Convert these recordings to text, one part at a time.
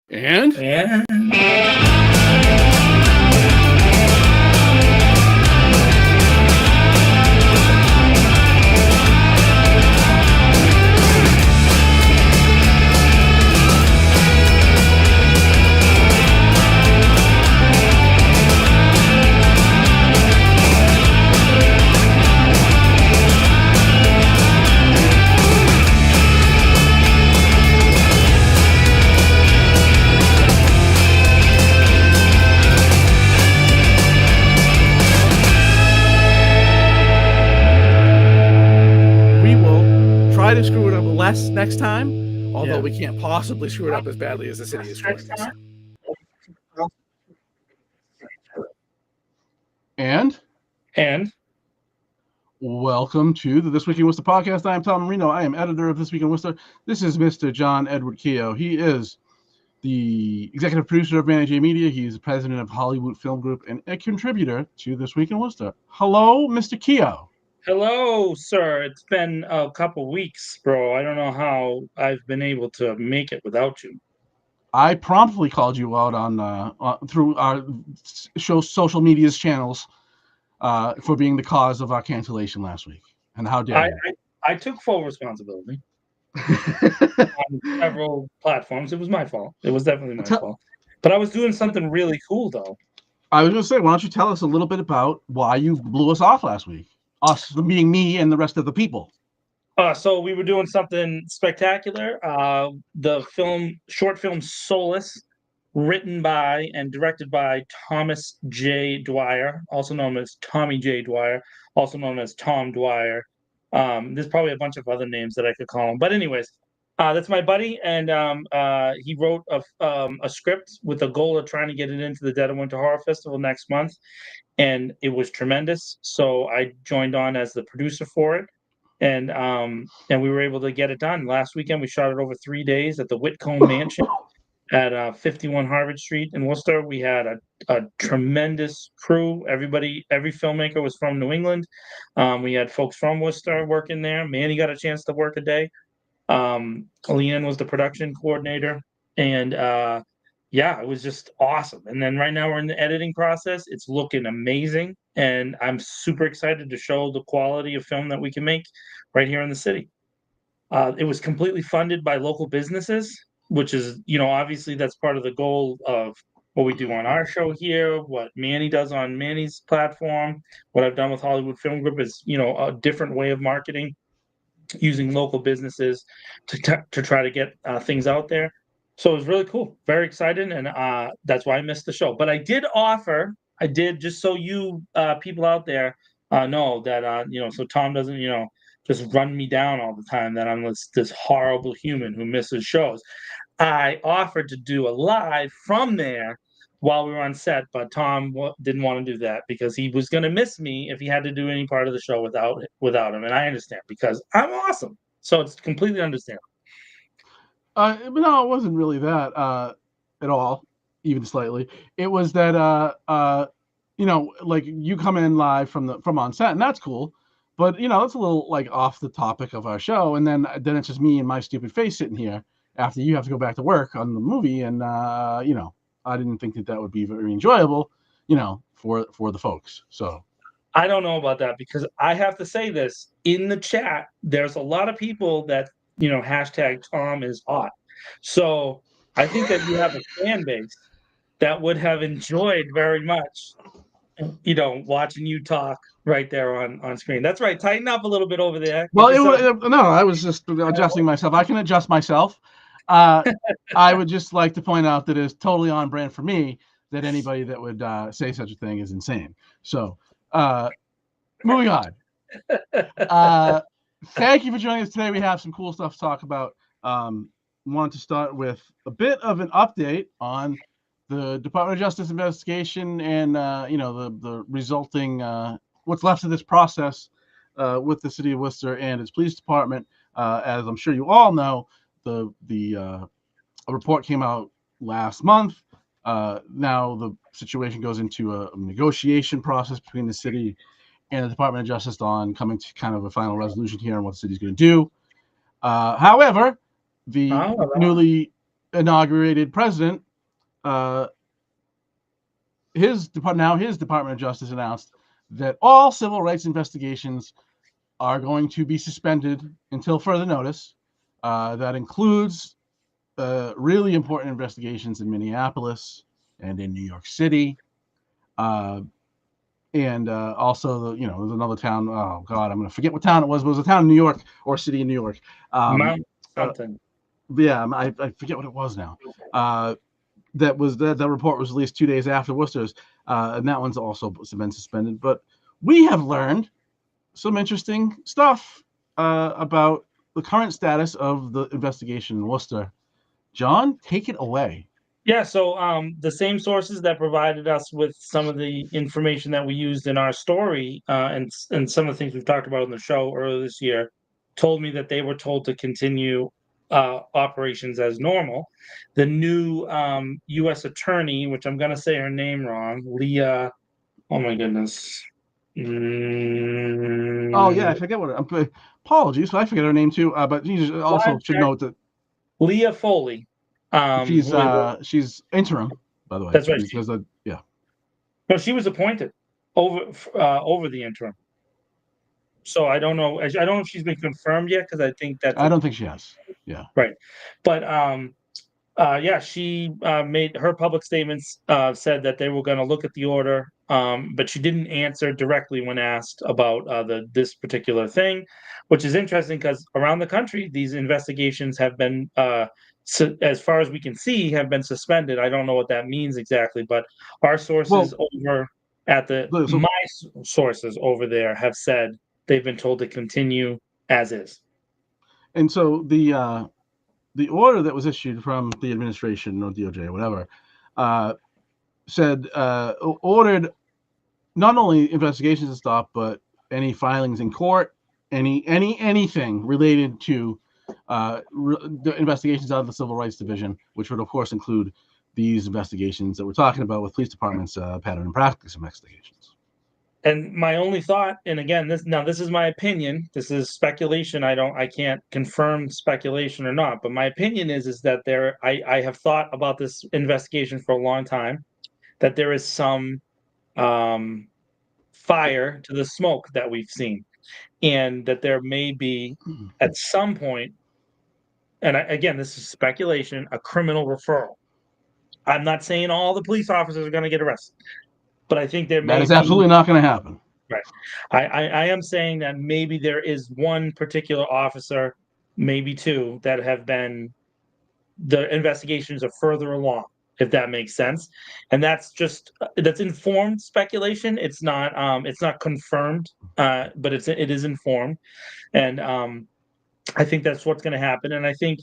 And? Try to screw it up less next time, although we can't possibly screw it up as badly as the city is screwing this. And welcome to the This Week in Worcester podcast. I am Tom Marino. I am editor of This Week in Worcester. This is Mr. John Edward Keogh. He is the executive producer of Manage Media. He is the president of Hollywood Film Group and a contributor to This Week in Worcester. Hello, Mr. Keogh. Hello, sir. It's been a couple weeks, bro. I don't know how I've been able to make it without you. I promptly called you out on through our social media's channels for being the cause of our cancellation last week. And how dare you? I took full responsibility on several platforms. It was my fault. It was definitely my fault. But I was doing something really cool, though. I was going to say, why don't you tell us a little bit about why you blew us off last week? Us being me and the rest of the people. So we were doing something spectacular. The short film Solace, written by and directed by Thomas J. Dwyer, also known as Tommy J. Dwyer, also known as Tom Dwyer. There's probably a bunch of other names that I could call him. But anyways, that's my buddy. And he wrote a script with the goal of trying to get it into the Dead of Winter Horror Festival next month. And it was tremendous. So I joined on as the producer for it. And we were able to get it done. Last weekend, we shot it over 3 days at the Whitcomb Mansion at 51 Harvard Street in Worcester. We had a tremendous crew. Every filmmaker was from New England. We had folks from Worcester working there. Manny got a chance to work a day. Leanne was the production coordinator. And it was just awesome. And then right now we're in the editing process. It's looking amazing. And I'm super excited to show the quality of film that we can make right here in the city. It was completely funded by local businesses, which is, obviously that's part of the goal of what we do on our show here, what Manny does on Manny's platform. What I've done with Hollywood Film Group is, a different way of marketing, using local businesses to try to get things out there. So it was really cool, very excited, and that's why I missed the show. But I did just so you people out there know that, so Tom doesn't, just run me down all the time that I'm this horrible human who misses shows. I offered to do a live from there while we were on set, but Tom didn't want to do that because he was going to miss me if he had to do any part of the show without him. And I understand because I'm awesome. So it's completely understandable. But no, it wasn't really that at all, even slightly. It was that like you come in live from on set, and that's cool. But it's a little like off the topic of our show, and then it's just me and my stupid face sitting here after you have to go back to work on the movie, and I didn't think that would be very enjoyable, for the folks. So I don't know about that because I have to say this in the chat. There's a lot of people that. Hashtag Tom is hot. So I think that you have a fan base that would have enjoyed very much, watching you talk right there on screen. That's right. Tighten up a little bit over there. Well, I was just adjusting myself. I can adjust myself. I would just like to point out that it's totally on brand for me that anybody that would say such a thing is insane. So moving on. Thank you for joining us today. We have some cool stuff to talk about. Want to start with a bit of an update on the Department of Justice investigation and the resulting what's left of this process with the city of Worcester and its police department. As I'm sure you all know, a report came out last month. Now the situation goes into a negotiation process between the city and the Department of Justice on coming to kind of a final resolution here on what the city's going to do. However, the newly inaugurated president, his Department of Justice announced that all civil rights investigations are going to be suspended until further notice. That includes really important investigations in Minneapolis and in New York City. And also, there's another town. Oh God, I'm going to forget what town it was. But it was a town in New York or city in New York. Mount something. Yeah, I forget what it was now. That report was released 2 days after Worcester's, and that one's also been suspended. But we have learned some interesting stuff about the current status of the investigation in Worcester. John, take it away. Yeah, so the same sources that provided us with some of the information that we used in our story and some of the things we've talked about in the show earlier this year told me that they were told to continue operations as normal. The new U.S. attorney, which I'm going to say her name wrong, Leah, oh my goodness. Oh, yeah, I forget what apologies, I forget her name too, but you also should note that Leah Foley. She's interim, by the way. That's right. Because yeah. No, she was appointed over the interim. So I don't know. I don't know if she's been confirmed yet because I think that's. I don't think she has. Yeah. Right, but yeah, she made her public statements. Said that they were going to look at the order, but she didn't answer directly when asked about this particular thing, which is interesting because around the country these investigations have been. So as far as we can see, have been suspended. I don't know what that means exactly, but our sources over at my sources over there have said they've been told to continue as is. And so the order that was issued from the administration or DOJ or whatever said ordered not only investigations to stop, but any filings in court, anything related to the investigations out of the Civil Rights Division, which would of course include these investigations that we're talking about with police departments, pattern and practice investigations. And my only thought, and again, this is my opinion. This is speculation. I can't confirm speculation or not. But my opinion is that I have thought about this investigation for a long time. That there is some fire to the smoke that we've seen, and that there may be at some point. And again, this is speculation. A criminal referral. I'm not saying all the police officers are going to get arrested, but I think that is absolutely not going to happen. Right. I am saying that maybe there is one particular officer, maybe two, that have been the investigations are further along, if that makes sense. And that's informed speculation. It's not confirmed, but it is informed. And I think that's what's going to happen. And I think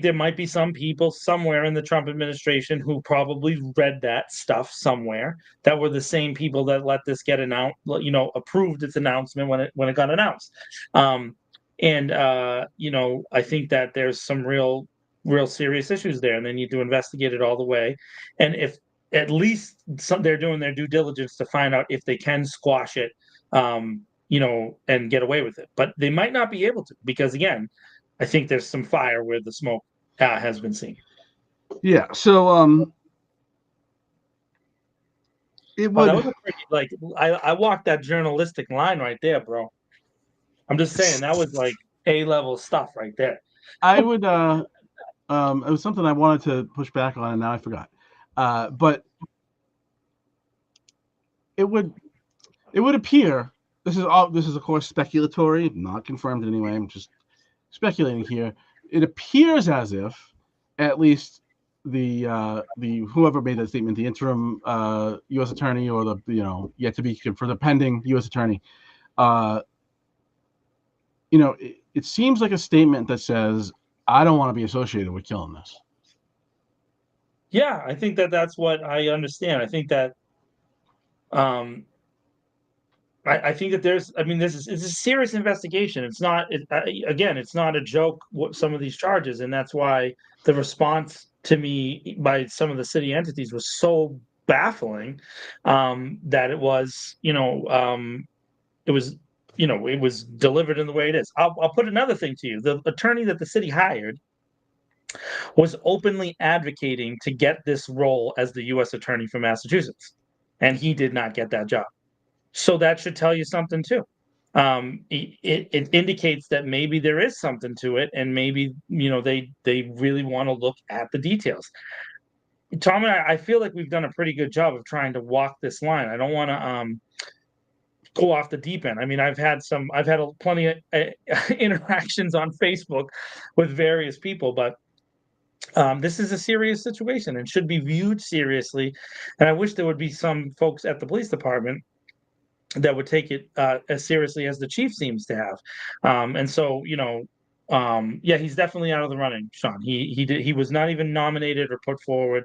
there might be some people somewhere in the Trump administration who probably read that stuff somewhere that were the same people that let this get announced, approved its announcement when it got announced. I think that there's some real serious issues there, and they need to investigate it all the way. And if at least they're doing their due diligence to find out if they can squash it, and get away with it. But they might not be able to, because again, I think there's some fire where the smoke has been seen. Yeah. So it would. That was I walked that journalistic line right there, bro. I'm just saying that was like A-level stuff right there. I would. It was something I wanted to push back on, and now I forgot. But it would appear. This is of course speculatory, not confirmed in any way. I'm just speculating here. It appears as if, at least the whoever made that statement, the interim U.S. attorney or the yet to be for the pending U.S. attorney, it seems like a statement that says, I don't want to be associated with killing this. Yeah, I think that's what I understand. I think that I think that it's a serious investigation. It's not, again, it's not a joke, what some of these charges. And that's why the response to me by some of the city entities was so baffling, that it was, it was delivered in the way it is. I'll put another thing to you. The attorney that the city hired was openly advocating to get this role as the U.S. Attorney for Massachusetts, and he did not get that job. So that should tell you something too. It indicates that maybe there is something to it, and maybe they really want to look at the details. Tom and I feel like we've done a pretty good job of trying to walk this line. I don't want to go off the deep end. I mean, I've had plenty of interactions on Facebook with various people, but this is a serious situation and should be viewed seriously. And I wish there would be some folks at the police department that would take it as seriously as the chief seems to have. And so, yeah, he's definitely out of the running, Sean. He was not even nominated or put forward.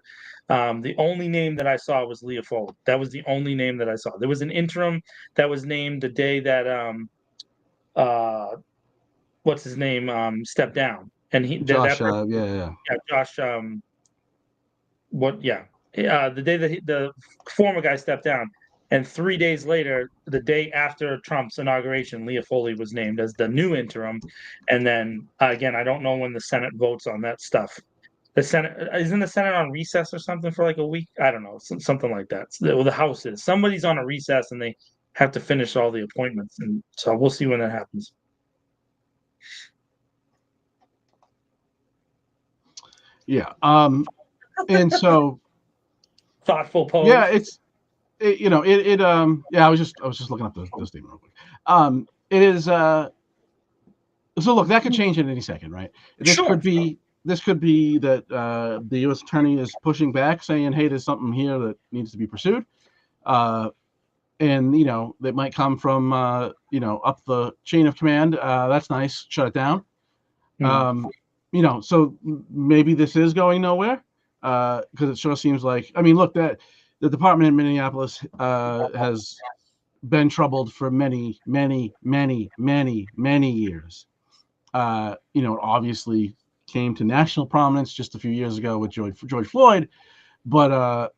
The only name that I saw was Leah Foley. That was the only name that I saw. There was an interim that was named the day that what's his name stepped down, and Josh, yeah, Josh. The day that the former guy stepped down. And 3 days later, the day after Trump's inauguration, Leah Foley was named as the new interim. And then again, I don't know when the Senate votes on that stuff. The Senate isn't the Senate on recess or something for like a week. I don't know, something like that. The House is. Somebody's on a recess and they have to finish all the appointments, and so we'll see when that happens. Yeah. And so thoughtful pose. Yeah, I was just looking up the statement real quick. It is so look, that could change at any second, right? This Sure. could be that the U.S. attorney is pushing back, saying, "Hey, there's something here that needs to be pursued," and that might come from up the chain of command. That's nice. Shut it down. So maybe this is going nowhere because it sure seems like. I mean, look, that the department in Minneapolis has been troubled for many, many, many, many, many years. It obviously came to national prominence just a few years ago with George Floyd, but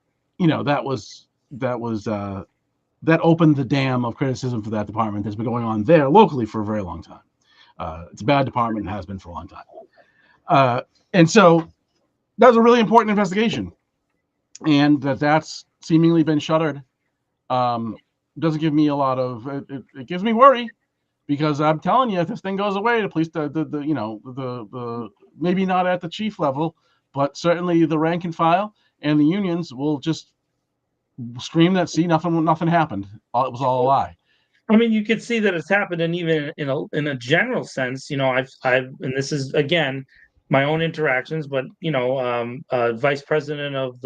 that opened the dam of criticism for that department that's been going on there locally for a very long time. It's a bad department and has been for a long time. And so that was a really important investigation, and that's seemingly been shuttered. Doesn't give me a lot of it gives me worry, because I'm telling you, if this thing goes away, the police, the maybe not at the chief level, but certainly the rank and file and the unions will just scream that, see, nothing happened. It was all a lie. I mean, you could see that it's happened, and even in a general sense, I've and this is again my own interactions, but vice president of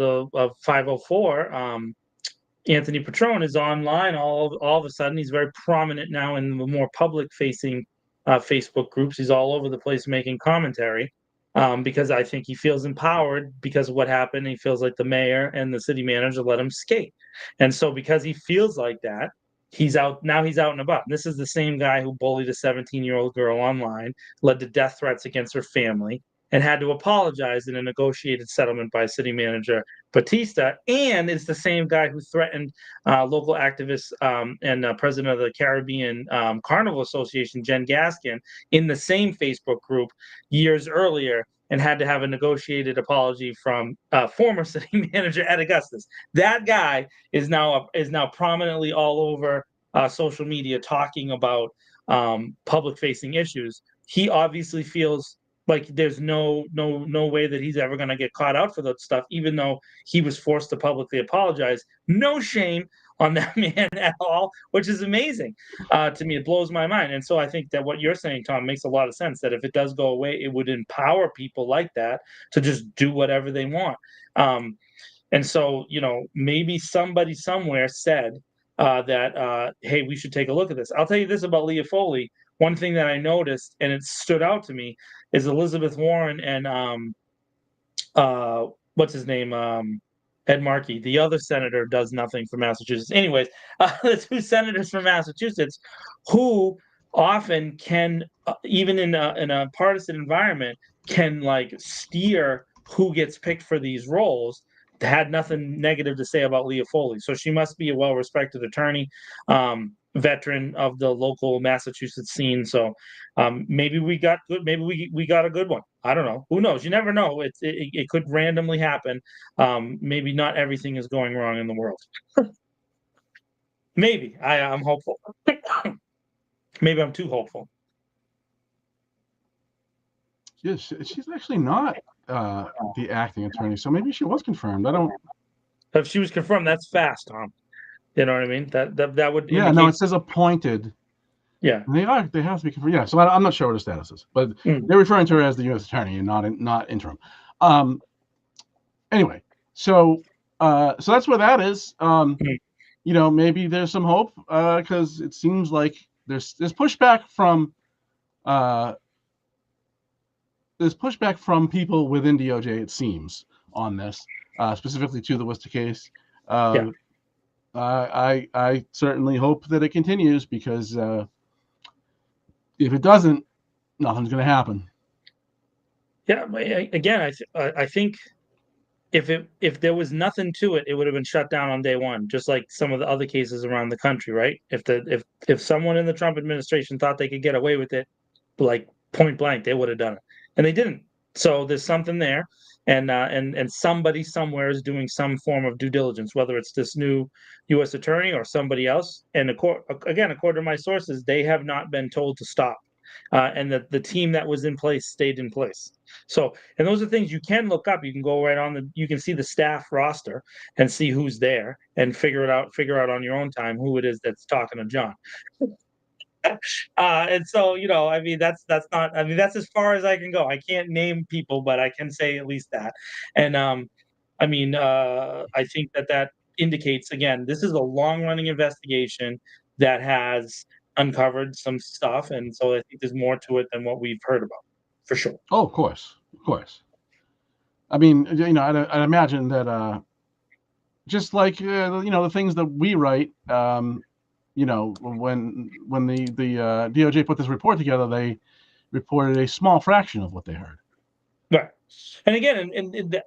504, Anthony Petrone, is online all of a sudden. He's very prominent now in the more public facing Facebook groups. He's all over the place making commentary because I think he feels empowered because of what happened. He feels like the mayor and the city manager let him skate, and so because he feels like that, he's out and about. And this is the same guy who bullied a 17-year-old girl online, led to death threats against her family, and had to apologize in a negotiated settlement by city manager Batista. And it's the same guy who threatened local activists and president of the Caribbean Carnival Association, Jen Gaskin, in the same Facebook group years earlier, and had to have a negotiated apology from former city manager Ed Augustus. That guy is now prominently all over social media talking about public-facing issues. He obviously feels like there's no way that he's ever going to get caught out for that stuff, even though he was forced to publicly apologize. No shame on that man at all, which is amazing to me. It blows my mind. And so I think that what you're saying, Tom, makes a lot of sense, that if it does go away, it would empower people like that to just do whatever they want. And so, maybe somebody somewhere said that, hey, we should take a look at this. I'll tell you this about Leah Foley. One thing that I noticed, and it stood out to me, is Elizabeth Warren and what's his name? Ed Markey, the other senator, does nothing for Massachusetts. Anyways, the two senators from Massachusetts, who often can, even in a partisan environment, can steer who gets picked for these roles, had nothing negative to say about Leah Foley. So she must be a well-respected attorney. veteran of the local Massachusetts scene. So maybe we got good. Maybe we got a good one. I don't know. Who knows? You never know. It could randomly happen. Maybe not everything is going wrong in the world. Maybe I'm hopeful. Maybe I'm too hopeful. Yes, she's actually not the acting attorney, so maybe she was confirmed. I don't. If she was confirmed, that's fast, Tom. You know what I mean? That would Yeah, indicate. no, it says appointed. Yeah. They have to be confirmed. Yeah, so I'm not sure what her status is, but they're referring to her as the U.S. attorney and not interim. Anyway, so that's where that is. You know, maybe there's some hope because it seems like there's pushback from people within DOJ. It seems on this, specifically to the Worcester case. Yeah. I certainly hope that it continues because if it doesn't, nothing's going to happen. Yeah. Again, I think if there was nothing to it, it would have been shut down on day one, just like some of the other cases around the country, right? If someone in the Trump administration thought they could get away with it, like point blank, they would have done it, and they didn't. So there's something there, and somebody somewhere is doing some form of due diligence, whether it's this new U.S. attorney or somebody else. And according to my sources, they have not been told to stop, and that the team that was in place stayed in place. So, and those are things you can look up. You can go right on you can see the staff roster and see who's there and figure out on your own time who it is that's talking to John. And so, I mean, that's not, I mean, that's as far as I can go. I can't name people, but I can say at least that. And, I mean, I think that indicates, again, this is a long running investigation that has uncovered some stuff. And so I think there's more to it than what we've heard about, for sure. Oh, of course. I mean, I'd imagine that just like the things that we write, when the DOJ put this report together, they reported a small fraction of what they heard. Right. And again,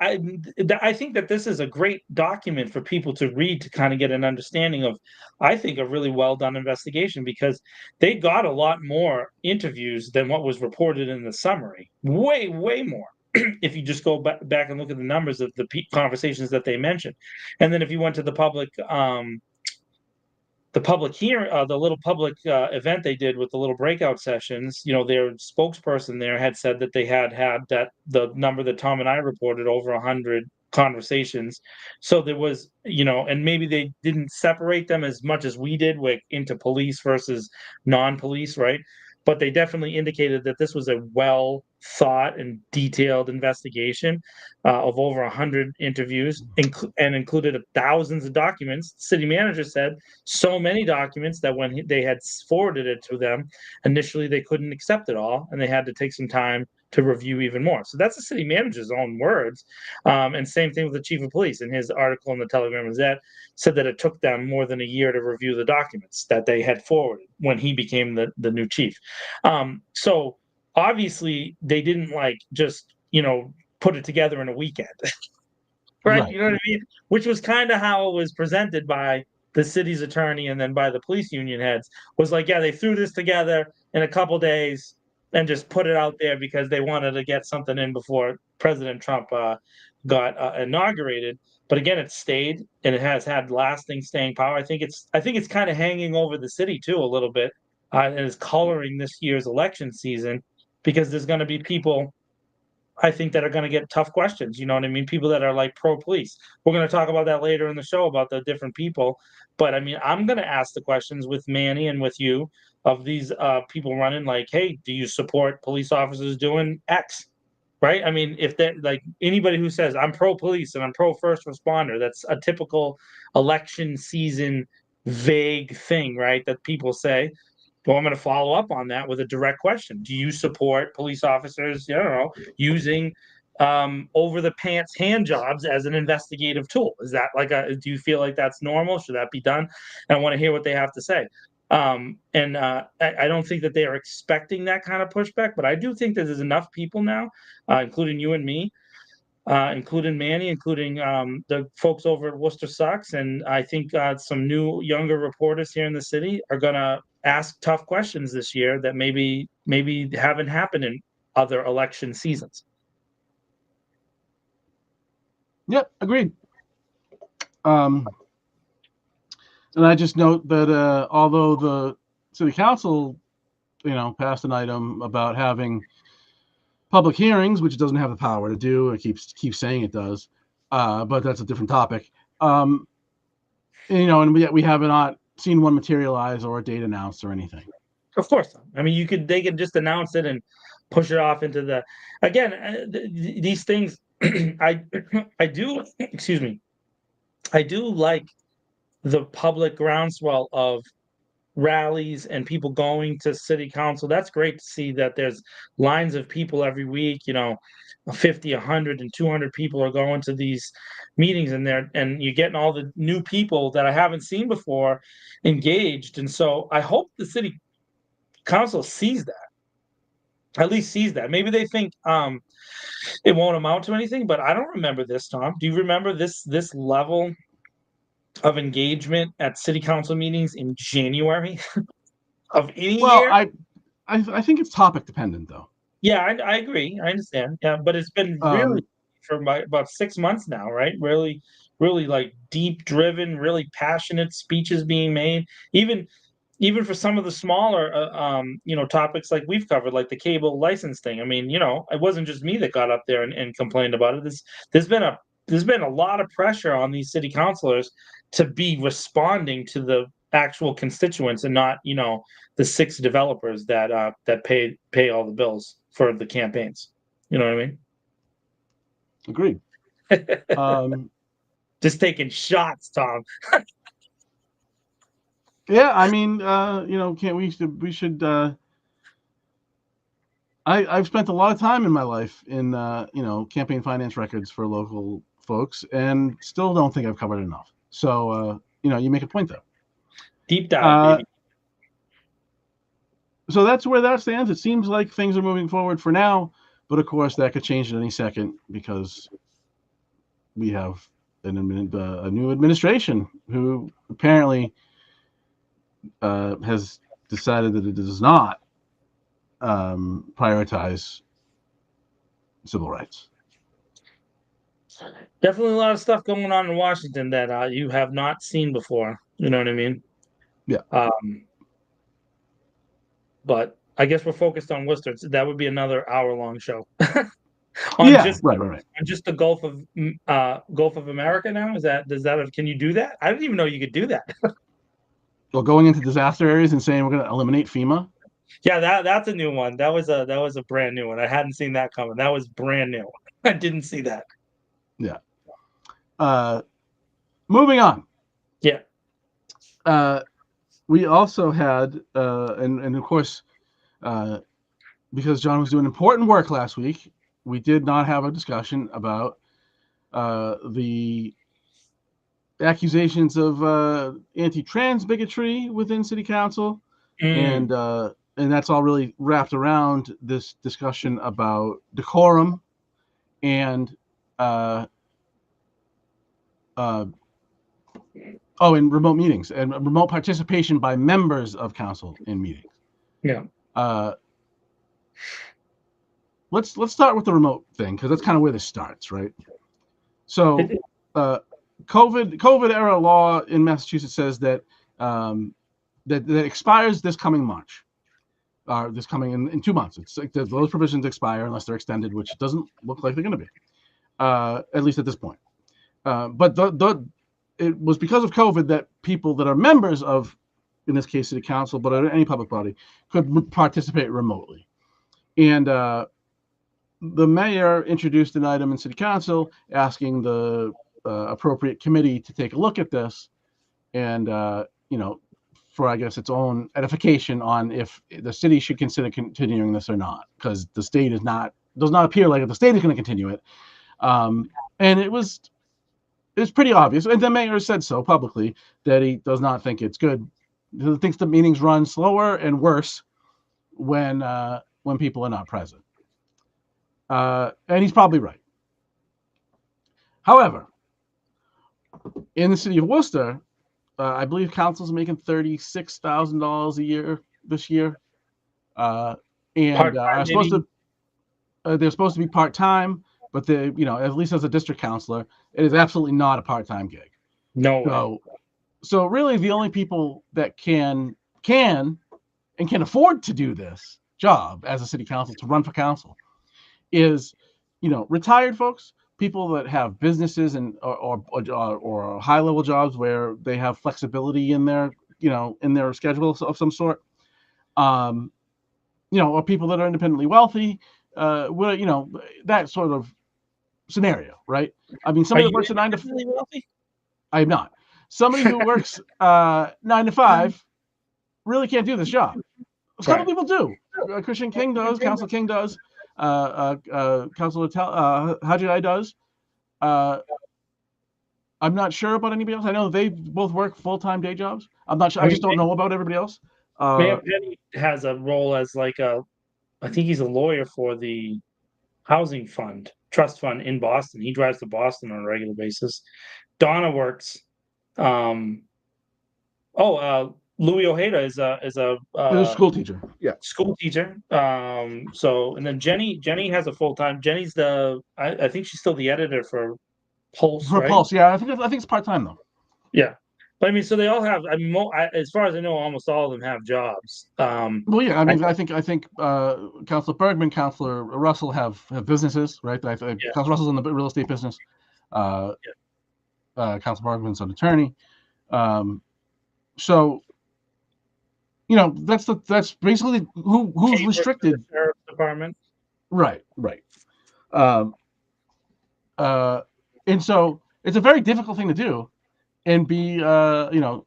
I think that this is a great document for people to read to kind of get an understanding of, I think, a really well done investigation, because they got a lot more interviews than what was reported in the summary. Way, way more. If you just go back and look at the numbers of the conversations that they mentioned. And then if you went to the public hearing, the little public event they did with the little breakout sessions, their spokesperson there had said that they had that the number that Tom and I reported, over 100 conversations. So there was, and maybe they didn't separate them as much as we did into police versus non-police, right? But they definitely indicated that this was a well thought and detailed investigation of over 100 interviews, and included thousands of documents. The city manager said so many documents that when they had forwarded it to them, initially they couldn't accept it all, and they had to take some time to review even more. So that's the city manager's own words. And same thing with the chief of police. In his article in the Telegram Gazette, said that it took them more than a year to review the documents that they had forwarded when he became the new chief. So obviously they didn't just put it together in a weekend. Right? You know what I mean? Which was kind of how it was presented by the city's attorney and then by the police union heads, was like, yeah, they threw this together in a couple days and just put it out there because they wanted to get something in before President Trump got inaugurated. But again, it stayed, and it has had lasting staying power. I think it's kind of hanging over the city too a little bit, and is coloring this year's election season, because there's going to be people, I think, that are going to get tough questions. You know what I mean? People that are pro-police. We're going to talk about that later in the show about the different people. But I mean, I'm going to ask the questions with Manny and with you of these people running hey, do you support police officers doing X? Right? I mean, if they're anybody who says I'm pro-police and I'm pro-first responder, that's a typical election season vague thing, right? That people say. Well, I'm going to follow up on that with a direct question. Do you support police officers, using over the pants hand jobs as an investigative tool? Is that do you feel like that's normal? Should that be done? And I want to hear what they have to say. I don't think that they are expecting that kind of pushback, but I do think that there's enough people now, including you and me, including Manny, including the folks over at Worcester Sox, and I think some new younger reporters here in the city are gonna ask tough questions this year that maybe haven't happened in other election seasons. Yep, agreed. And I just note that although the city council, passed an item about having public hearings, which it doesn't have the power to do, it keeps saying it does, but that's a different topic. And yet we have not seen one materialize or a date announced or anything. Of course, I mean, they could just announce it and push it off into the. Again, these things, I do. Excuse me. I do like the public groundswell of rallies and people going to city council. That's great to see that there's lines of people every week, 50, 100, and 200 people are going to these meetings, and you're getting all the new people that I haven't seen before engaged. And so I hope the city council sees that, at least sees that. Maybe they think it won't amount to anything, but I don't remember this, Tom. Do you remember this level of engagement at city council meetings in January of any year? I think it's topic dependent, though. Yeah, I agree. I understand. Yeah, but it's been really for about 6 months now, right? Really, really like deep driven, really passionate speeches being made. Even for some of the smaller, topics like we've covered, like the cable license thing. I mean, it wasn't just me that got up there and complained about it. There's been a lot of pressure on these city councilors to be responding to the actual constituents and not, the 6 developers that pay all the bills for the campaigns. You know what I mean? Agreed. Just taking shots, Tom. Yeah, I mean, we should. I've spent a lot of time in my life in, campaign finance records for local folks, and still don't think I've covered enough. So, you make a point though. Deep dive, baby. So that's where that stands. It seems like things are moving forward for now, but of course that could change at any second because we have a new administration who apparently has decided that it does not prioritize civil rights. Definitely a lot of stuff going on in Washington that you have not seen before. You know what I mean? Yeah. But I guess we're focused on Worcester. That would be another hour-long show. Right. On just the Gulf of America now. Can you do that? I didn't even know you could do that. Well, going into disaster areas and saying we're going to eliminate FEMA. Yeah, that's a new one. That was a brand new one. I hadn't seen that coming. That was brand new. I didn't see that. Yeah. Moving on. Yeah. We also had, and of course, because John was doing important work last week, we did not have a discussion about the accusations of anti-trans bigotry within City Council, and that's all really wrapped around this discussion about decorum and and remote meetings and remote participation by members of council in meetings. Yeah. Let's start with the remote thing because that's kind of where this starts, right? So, COVID era law in Massachusetts says that that expires this coming March, this coming in 2 months. It's like those provisions expire unless they're extended, which doesn't look like they're going to be, at least at this point. But it was because of COVID that people that are members of, in this case, City Council, but any public body, could participate remotely. And the mayor introduced an item in City Council asking the appropriate committee to take a look at this and, for, I guess, its own edification on if the city should consider continuing this or not, because the state does not appear like the state is going to continue it. And it was pretty obvious, and the mayor said so publicly, that he does not think it's good. He thinks the meetings run slower and worse when people are not present. And he's probably right. However, in the city of Worcester, I believe council's making $36,000 a year this year, and are supposed to. They're supposed to be part time, but at least as a district councilor, it is absolutely not a part time gig. No. So really, the only people that can afford to do this job as a city council, to run for council, is retired folks, people that have businesses and or high level jobs where they have flexibility in their schedule of some sort, or people that are independently wealthy, that sort of scenario, right? I mean, somebody that works at 9 to 5. Wealthy? I am not. Somebody who works 9 to 5 really can't do this job. A couple people do. Christian King does. Councilor King does. Councilor Hajidai does. I'm not sure about anybody else. I know they both work full-time day jobs. I'm not sure. I just don't know about everybody else. Jenny has a role as I think he's a lawyer for the housing trust fund in Boston. He drives to Boston on a regular basis. Donna works. Louis Ojeda is a school teacher. Yeah, school teacher. And then Jenny has a full-time. Jenny's I think she's still the editor for Pulse. For right? Pulse, yeah. I think it's part-time though. Yeah. But I mean, so they all have. I mean, as far as I know, almost all of them have jobs. Well, yeah. I mean, I think Councilor Bergman, Councilor Russell have businesses, right? Councilor Russell's in the real estate business. Councilor Bergman's an attorney. So, that's basically who's restricted. The sheriff's department. Right. And so it's a very difficult thing to do, and be to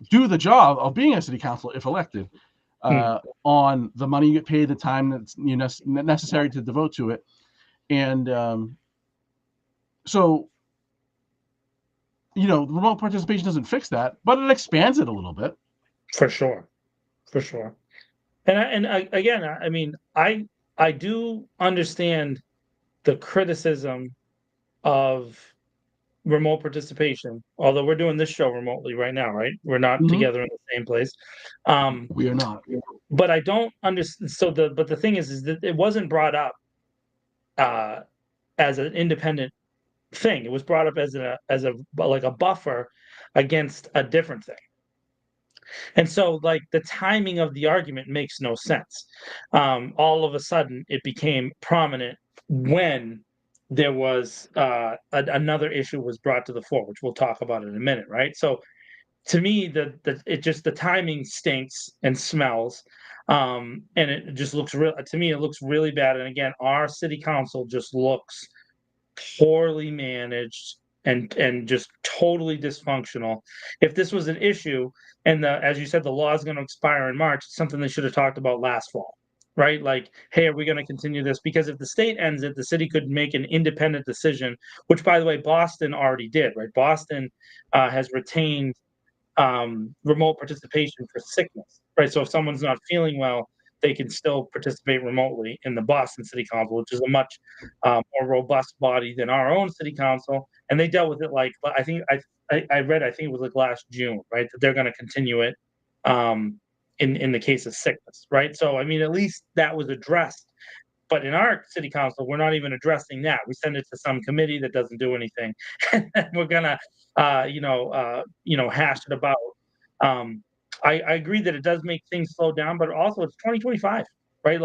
do the job of being a city councilor if elected, on the money you get paid, the time that's necessary to devote to it, and so remote participation doesn't fix that, but it expands it a little bit. For sure. And I mean, I do understand the criticism of remote participation, although we're doing this show remotely right now, right? We're not together in the same place. We are not. But I don't understand. But the thing is that it wasn't brought up as an independent thing. It was brought up as a buffer against a different thing. And so, the timing of the argument makes no sense. All of a sudden, it became prominent when there was another issue was brought to the fore, which we'll talk about in a minute, right? So, to me, the timing stinks and smells, and it just looks real. To me, it looks really bad. And again, our city council just looks poorly managed and just totally dysfunctional. If this was an issue, and as you said, the law is going to expire in March, it's something they should have talked about last fall, right? Hey, are we going to continue this? Because if the state ends it, the city could make an independent decision, which, by the way, Boston already did, right? Boston has retained remote participation for sickness, right? So if someone's not feeling well, they can still participate remotely in the Boston City Council, which is a much more robust body than our own city council. And they dealt with it I think it was last June, right? That they're going to continue it in the case of sickness, right? So, I mean, at least that was addressed. But in our city council, we're not even addressing that. We send it to some committee that doesn't do anything, and we're gonna, hash it about. I agree that it does make things slow down, but also it's 2025, right?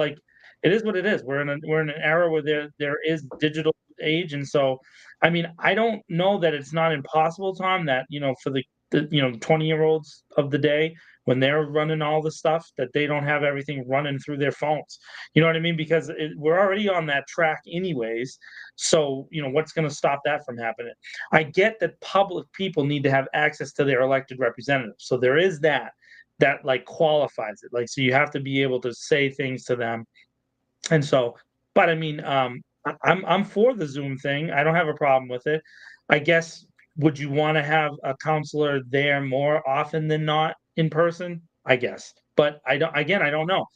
It is what it is. We're in an era where there is digital age, and so, I mean, I don't know that it's not impossible, Tom, that for the 20-year-olds of the day, when they're running all the stuff, that they don't have everything running through their phones. You know what I mean? Because we're already on that track anyways. So, what's going to stop that from happening? I get that public people need to have access to their elected representatives. So there is that qualifies it. So you have to be able to say things to them. And so, but I mean, I'm for the Zoom thing. I don't have a problem with it. I guess, would you want to have a counselor there more often than not in person? I guess, but I don't know.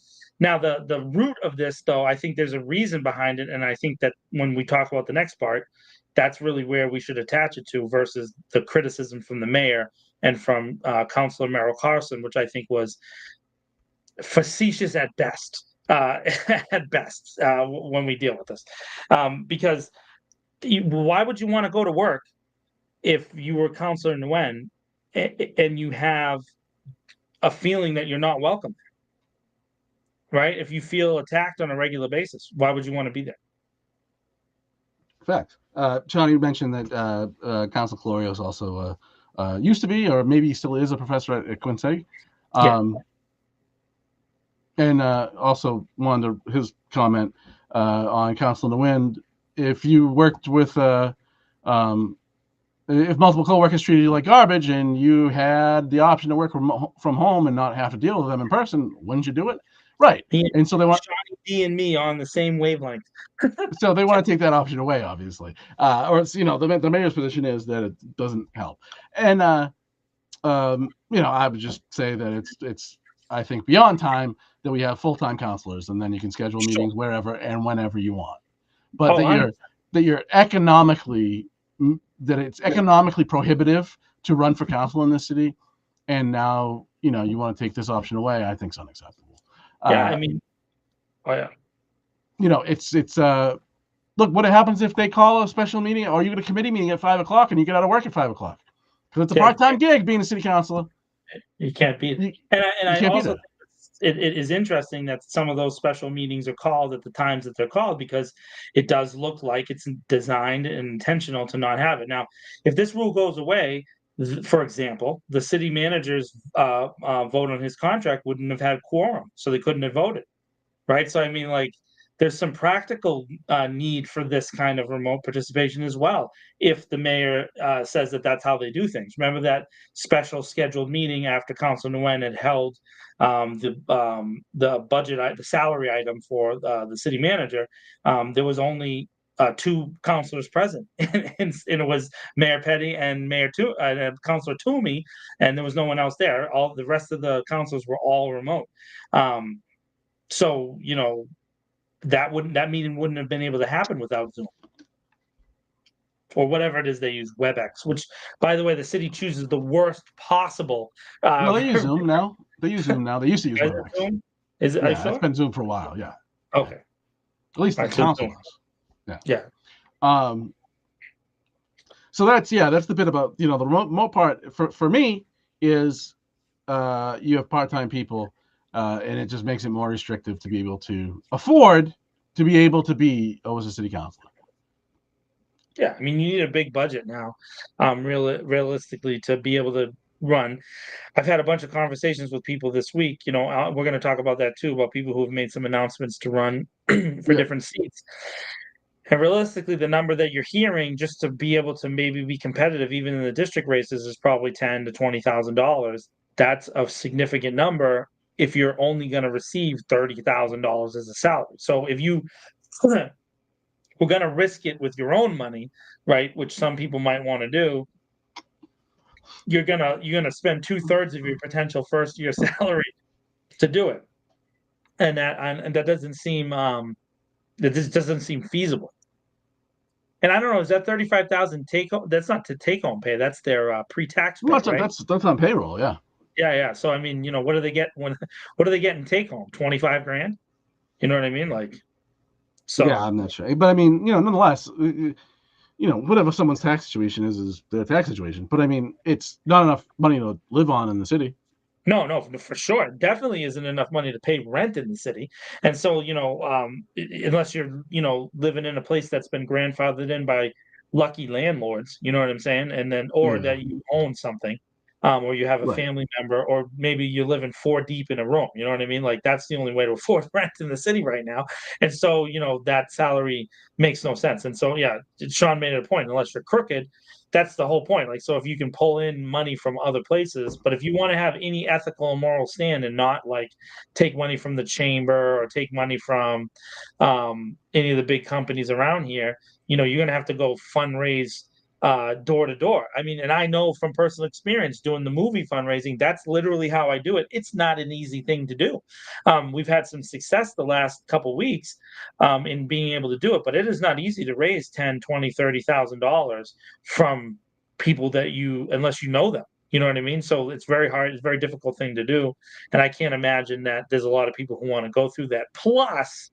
Now, the root of this, though, I think there's a reason behind it, and I think that when we talk about the next part, that's really where we should attach it to, versus the criticism from the mayor and from Councilor Merrill Carson, which I think was facetious at best. At best, when we deal with this, because why would you want to go to work if you were Councilor Nguyen and you have a feeling that you're not welcome, right? If you feel attacked on a regular basis, why would you want to be there? Fact. Sean, you mentioned that Council Colorios also used to be, or maybe still is, a professor at Quincy. And also wanted his comment on Council Nguyen. If you worked with, if multiple coworkers treated you like garbage and you had the option to work from home and not have to deal with them in person, wouldn't you do it? Right. And so they want D and me on the same wavelength. So they want to take that option away, obviously. Or it's, the mayor's position is that it doesn't help. And I would just say that it's I think beyond time that we have full-time counselors, and then you can schedule meetings wherever and whenever you want. But that you're economically, that it's economically prohibitive to run for council in this city, and now you want to take this option away, I think is unacceptable. It's look what happens if they call a special meeting or you get a committee meeting at 5:00 and you get out of work at 5:00 because it's a part-time gig being a city councilor. You can't beat it. And I also think it is interesting that some of those special meetings are called at the times that they're called, because it does look like it's designed and intentional to not have it. Now, if this rule goes away, for example, the city manager's vote on his contract wouldn't have had quorum, so they couldn't have voted, right? So I mean, like, there's some practical need for this kind of remote participation as well, if the mayor says that that's how they do things. Remember that special scheduled meeting after Council Nguyen had held the budget, the salary item for the city manager. There was only 2 councilors present, and it was Mayor Petty and Councilor Toomey, and there was no one else there. All the rest of the councilors were all remote. So that meeting wouldn't have been able to happen without Zoom or whatever it is they use, WebEx, which, by the way, the city chooses the worst possible. No, they use Zoom now. They use Zoom now. They used to use WebEx. Zoom? Is it? Yeah, it's been Zoom for a while. Yeah. Okay. At least the council does. Yeah. So that's the bit about the remote part for me is you have part-time people. And it just makes it more restrictive to be able to afford to be able to be a city councilor. Yeah, I mean, you need a big budget now, realistically, to be able to run. I've had a bunch of conversations with people this week. We're going to talk about that too, about people who have made some announcements to run for different seats. And realistically, the number that you're hearing just to be able to maybe be competitive, even in the district races, is probably $10,000 to $20,000. That's a significant number if you're only going to receive $30,000 as a salary. So if you we're going to risk it with your own money, right, which some people might want to do, you're gonna spend 2/3 of your potential first year salary to do it, and that doesn't seem feasible. And I don't know, is that 35,000 take home? That's not to take home pay. That's their pre-tax pay, right? That's on payroll, yeah. Yeah. So I mean, what do they get what do they get in take home? 25 grand? You know what I mean? Like, so yeah, I'm not sure, but I mean, nonetheless, whatever someone's tax situation is their tax situation. But I mean, it's not enough money to live on in the city. No, for sure. It definitely isn't enough money to pay rent in the city. And so, unless you're, living in a place that's been grandfathered in by lucky landlords, you know what I'm saying? And then, or that you own something, or you have a family member, or maybe you're living 4 deep in a room, you know what I mean? Like, that's the only way to afford rent in the city right now. And so, that salary makes no sense. And so, yeah, Sean made it a point, unless you're crooked, that's the whole point. Like, so if you can pull in money from other places, but if you want to have any ethical and moral stand and not like take money from the chamber or take money from any of the big companies around here, you're going to have to go fundraise door to door. I mean, and I know from personal experience doing the movie fundraising, that's literally how I do it. It's not an easy thing to do. We've had some success the last couple weeks in being able to do it, but it is not easy to raise 10, 20, $30,000 from people that unless you know them. You know what I mean? So it's very hard. It's a very difficult thing to do. And I can't imagine that there's a lot of people who want to go through that. Plus,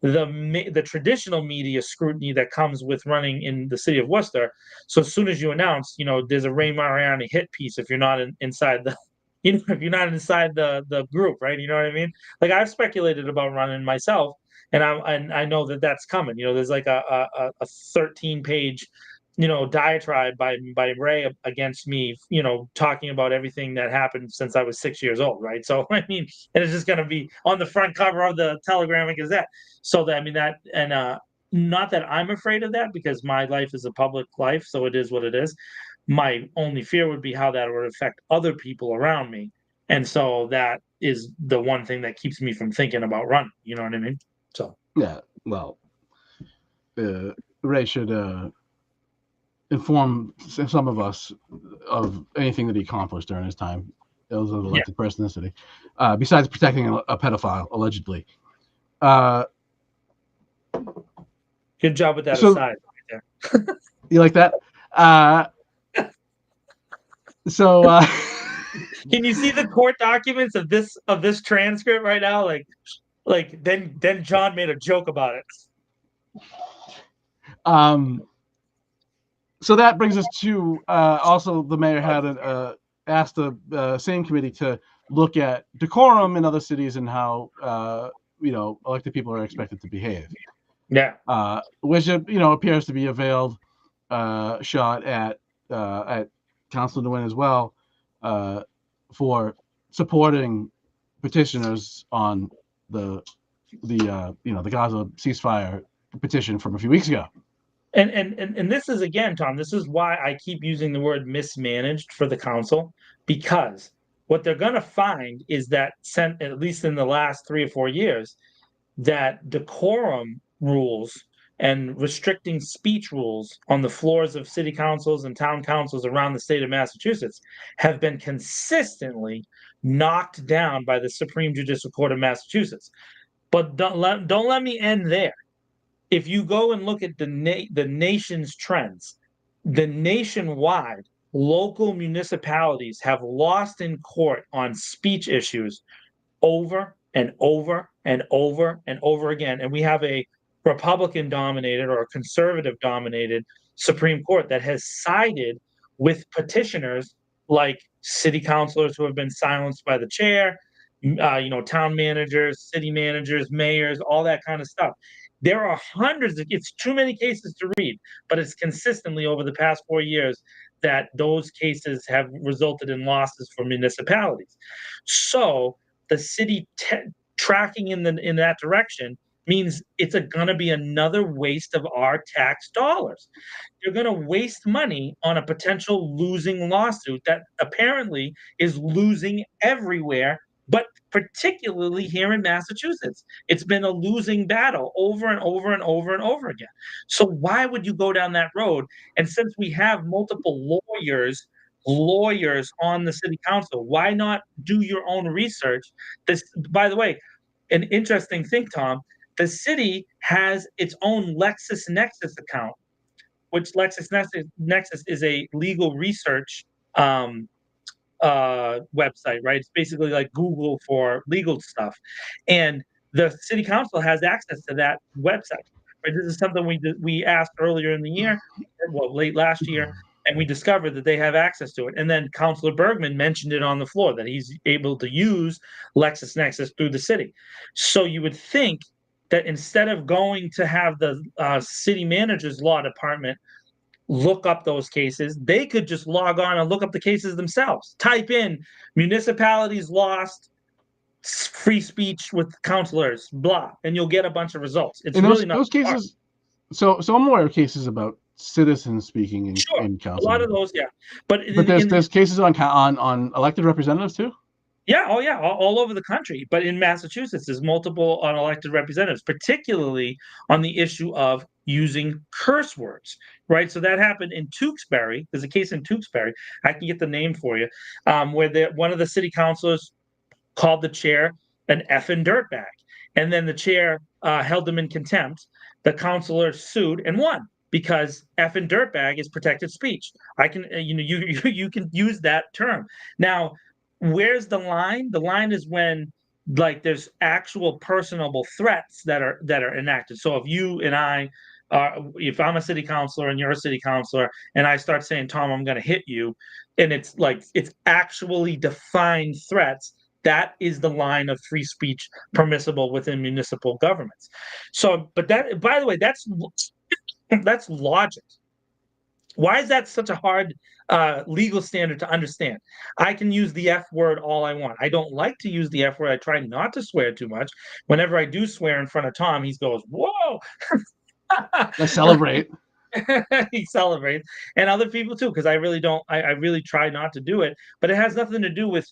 the traditional media scrutiny that comes with running in the city of Worcester. So as soon as you announce, there's a Ray Mariani hit piece if you're not inside the, if you're not inside the group, right? You know what I mean? Like I've speculated about running myself, and I know that that's coming. There's like a 13-page diatribe by Ray against me, talking about everything that happened since I was 6 years old, right? So I mean, and it's just going to be on the front cover of the Telegram and Gazette. So that, I mean, that, and not that I'm afraid of that, because my life is a public life, so it is what it is. My only fear would be how that would affect other people around me, and so that is the one thing that keeps me from thinking about running. You know what I mean? So yeah, well, Ray should inform some of us of anything that he accomplished during his time as an elected person in the city, besides protecting a pedophile, allegedly. Good job with that aside right there. You like that? Can you see the court documents of this transcript right now? Like then John made a joke about it. So that brings us to also the mayor had asked the same committee to look at decorum in other cities and how elected people are expected to behave. Yeah. Which appears to be a veiled shot at Councilor Nguyen as well, for supporting petitioners on the Gaza ceasefire petition from a few weeks ago. And this is, again, Tom, this is why I keep using the word mismanaged for the council, because what they're going to find is that, at least in the last 3 or 4 years, that decorum rules and restricting speech rules on the floors of city councils and town councils around the state of Massachusetts have been consistently knocked down by the Supreme Judicial Court of Massachusetts. But don't let me end there. If you go and look at the nation's trends, the nationwide local municipalities have lost in court on speech issues over and over and over and over again. And we have a Republican-dominated or a conservative-dominated Supreme Court that has sided with petitioners like city councilors who have been silenced by the chair, town managers, city managers, mayors, all that kind of stuff. There are hundreds it's too many cases to read, but it's consistently over the past 4 years that those cases have resulted in losses for municipalities. So the city tracking in that direction means it's going to be another waste of our tax dollars. You're going to waste money on a potential losing lawsuit that apparently is losing everywhere, but particularly here in Massachusetts. It's been a losing battle over and over and over and over again. So why would you go down that road? And since we have multiple lawyers on the city council, why not do your own research? This, by the way, an interesting thing, Tom, the city has its own LexisNexis account, which LexisNexis is a legal research website, right? It's basically like Google for legal stuff. And the city council has access to that website. Right? This is something we asked earlier in the year, late last year, and we discovered that they have access to it. And then Councilor Bergman mentioned it on the floor, that he's able to use LexisNexis through the city. So you would think that instead of going to have the city manager's law department look up those cases, they could just log on and look up the cases themselves. Type in municipalities lost free speech with councilors, blah, and you'll get a bunch of results. It's really not those cases. So I'm aware of cases about citizens speaking in council. A lot of those, yeah. But there's cases on elected representatives too. Yeah, all over the country. But in Massachusetts, there's multiple unelected representatives, particularly on the issue of using curse words, right? So that happened in Tewksbury. There's a case in Tewksbury. I can get the name for you, where one of the city councilors called the chair an effing dirtbag, and then the chair held him in contempt. The councilor sued and won because effing dirtbag is protected speech. I can, you can use that term. Now, where's the line? The line is when like there's actual personable threats that are enacted. So if you and I, if I'm a city councilor and you're a city councilor, and I start saying, Tom, I'm going to hit you, and it's like it's actually defined threats. That is the line of free speech permissible within municipal governments. So, but that, by the way, that's logic. Why is that such a hard legal standard to understand? I can use the F word all I want. I don't like to use the F word. I try not to swear too much. Whenever I do swear in front of Tom, he goes, "Whoa!" Let's celebrate. He celebrates, and other people too, because I really don't. I really try not to do it, but it has nothing to do with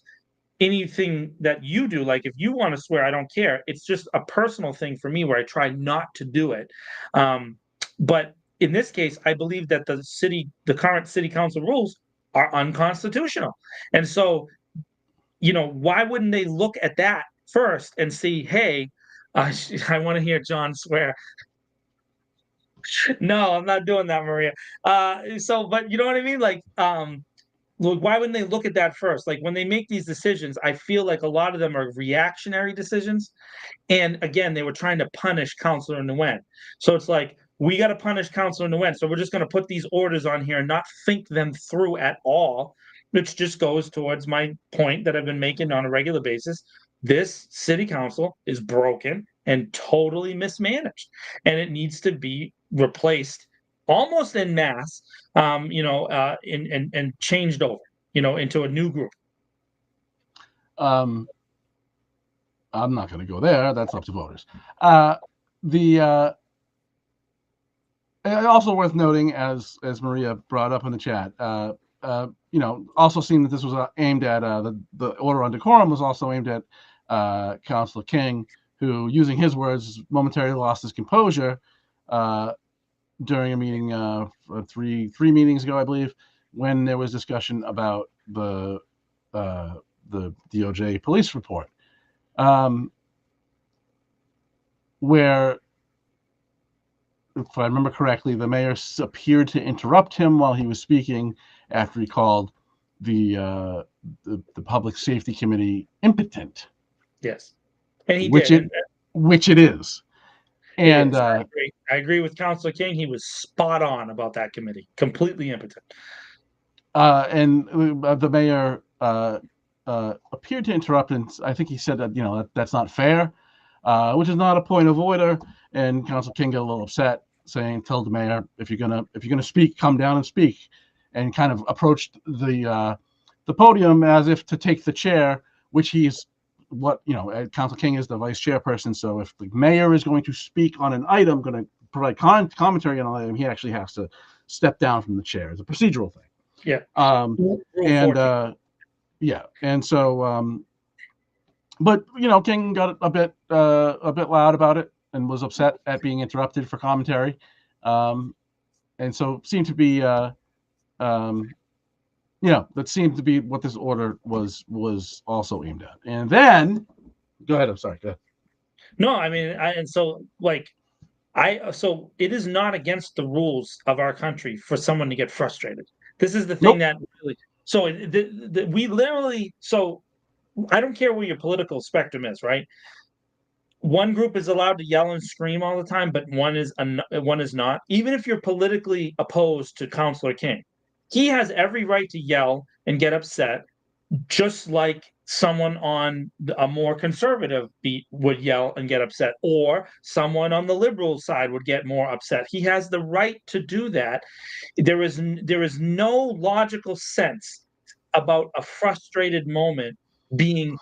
anything that you do. Like if you want to swear, I don't care. It's just a personal thing for me where I try not to do it. But in this case, I believe that the current city council rules are unconstitutional. And so, why wouldn't they look at that first and see, hey, I want to hear John swear. No, I'm not doing that, Maria. But you know what I mean? Like, look, why wouldn't they look at that first? Like when they make these decisions, I feel like a lot of them are reactionary decisions. And again, they were trying to punish Councilor Nguyen. So it's like, we got to punish Councilor Nguyen. So we're just going to put these orders on here and not think them through at all, which just goes towards my point that I've been making on a regular basis. This city council is broken and totally mismanaged, and it needs to be replaced almost en masse, and changed over, into a new group. I'm not going to go there. That's up to voters. Also worth noting, as Maria brought up in the chat, also seeing that this was aimed at the order on decorum was also aimed at Councilor King, who, using his words, momentarily lost his composure during a meeting three meetings ago, I believe, when there was discussion about the DOJ police report, where, if I remember correctly, the mayor appeared to interrupt him while he was speaking after he called the Public Safety Committee impotent. Yes, and he which did. Which it is. And I agree with Councilor King. He was spot on about that committee. Completely impotent. And the mayor appeared to interrupt, and I think he said that that's not fair, which is not a point of order. And Councilor King got a little upset, saying, "Tell the mayor if you're gonna speak, come down and speak," and kind of approached the podium as if to take the chair, which he's Councilor King is the vice chairperson. So if the mayor is going to speak on an item, going to provide commentary on an item, he actually has to step down from the chair. It's a procedural thing. Yeah. And so, but King got a bit loud about it and was upset at being interrupted for commentary, and so seemed to be that seemed to be what this order was also aimed at. And then, go ahead. I'm sorry. Go ahead. No, I mean, so it is not against the rules of our country for someone to get frustrated. This is the thing that really. So we literally. So I don't care where your political spectrum is, right? One group is allowed to yell and scream all the time, but one is not. Even if you're politically opposed to Councilor King, he has every right to yell and get upset, just like someone on a more conservative beat would yell and get upset, or someone on the liberal side would get more upset. He has the right to do that. There is no logical sense about a frustrated moment being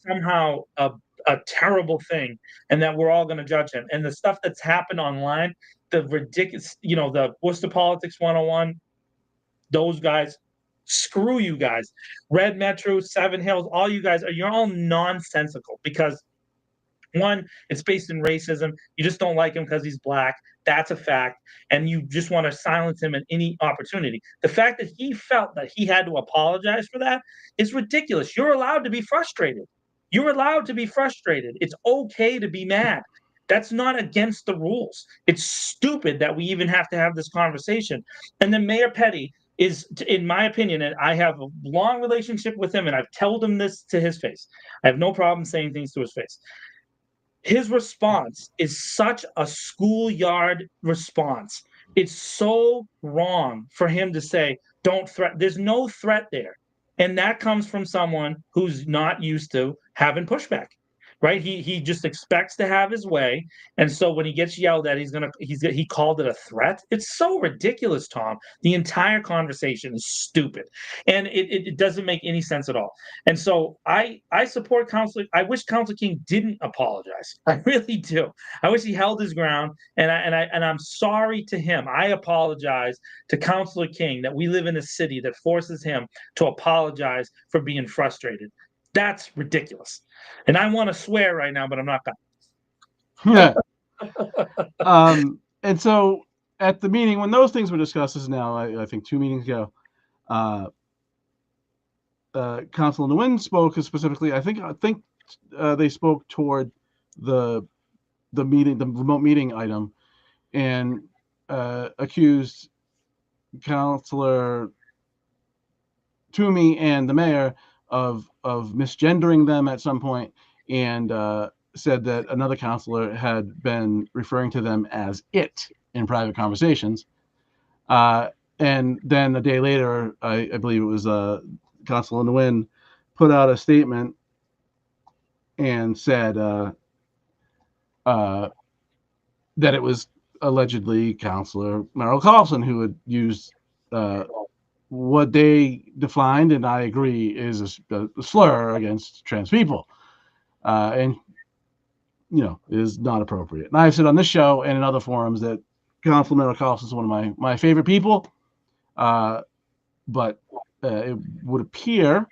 somehow a terrible thing, and that we're all going to judge him. And the stuff that's happened online, the ridiculous, the Worcester Politics 101, those guys, screw you guys. Red Metro, Seven Hills, all you guys you're all nonsensical, because One, it's based in racism. You just don't like him because he's black. That's a fact. And you just want to silence him at any opportunity. The fact that he felt that he had to apologize for that is ridiculous. You're allowed to be frustrated. You're allowed to be frustrated. It's okay to be mad. That's not against the rules. It's stupid that we even have to have this conversation. And then Mayor Petty is, in my opinion, and I have a long relationship with him, and I've told him this to his face. I have no problem saying things to his face. His response is such a schoolyard response. It's so wrong for him to say, don't threat. There's no threat there. And that comes from someone who's not used to having pushback. Right? He just expects to have his way. And so when he gets yelled at, he called it a threat. It's so ridiculous, Tom. The entire conversation is stupid. And it doesn't make any sense at all. And so I support Councilor. I wish Councilor King didn't apologize. I really do. I wish he held his ground. And I'm sorry to him. I apologize to Councilor King that we live in a city that forces him to apologize for being frustrated. That's ridiculous. And I want to swear right now, but I'm not going to. And so at the meeting, when those things were discussed, this is now, I think 2 meetings ago, Councilor Nguyen spoke specifically. I think they spoke toward the meeting, the remote meeting item, and accused Councilor Toomey and the mayor of misgendering them at some point, and said that another counselor had been referring to them as it in private conversations. And then a day later, I believe it was Councilor Nguyen put out a statement and said that it was allegedly Councilor Merrill Carlson who had used what they defined, and I agree, is a slur against trans people, and is not appropriate. And I've said on this show and in other forums that Councilor Merrill Carlson is one of my favorite people, but it would appear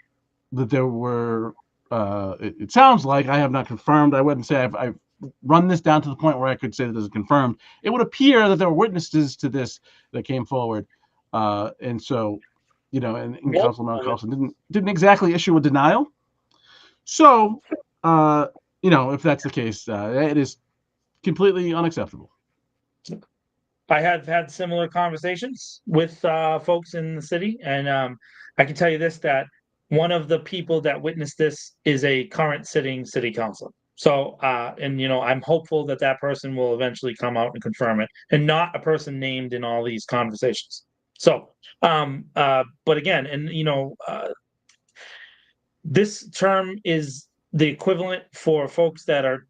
that there were. It sounds like, I have not confirmed. I wouldn't say I've run this down to the point where I could say that this is confirmed. It would appear that there were witnesses to this that came forward. And so, and Councilor Merrill Carlson didn't exactly issue a denial. So, if that's the case, it is completely unacceptable. I have had similar conversations with folks in the city, and I can tell you this, that one of the people that witnessed this is a current sitting city councilor. So, I'm hopeful that person will eventually come out and confirm it, and not a person named in all these conversations. So, but again, and this term is the equivalent for folks that are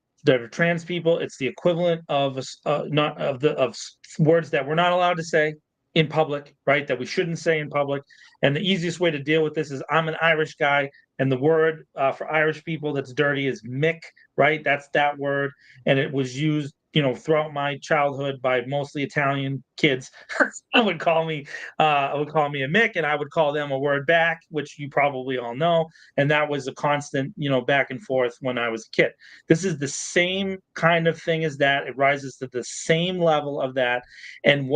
trans people. It's the equivalent of of words that we're not allowed to say in public, right? That we shouldn't say in public. And the easiest way to deal with this is, I'm an Irish guy, and the word for Irish people that's dirty is Mick, right? That's that word, and it was used throughout my childhood by mostly Italian kids. I would call me a Mick, and I would call them a word back, which you probably all know. And that was a constant, back and forth when I was a kid. This is the same kind of thing as that. It rises to the same level of that. And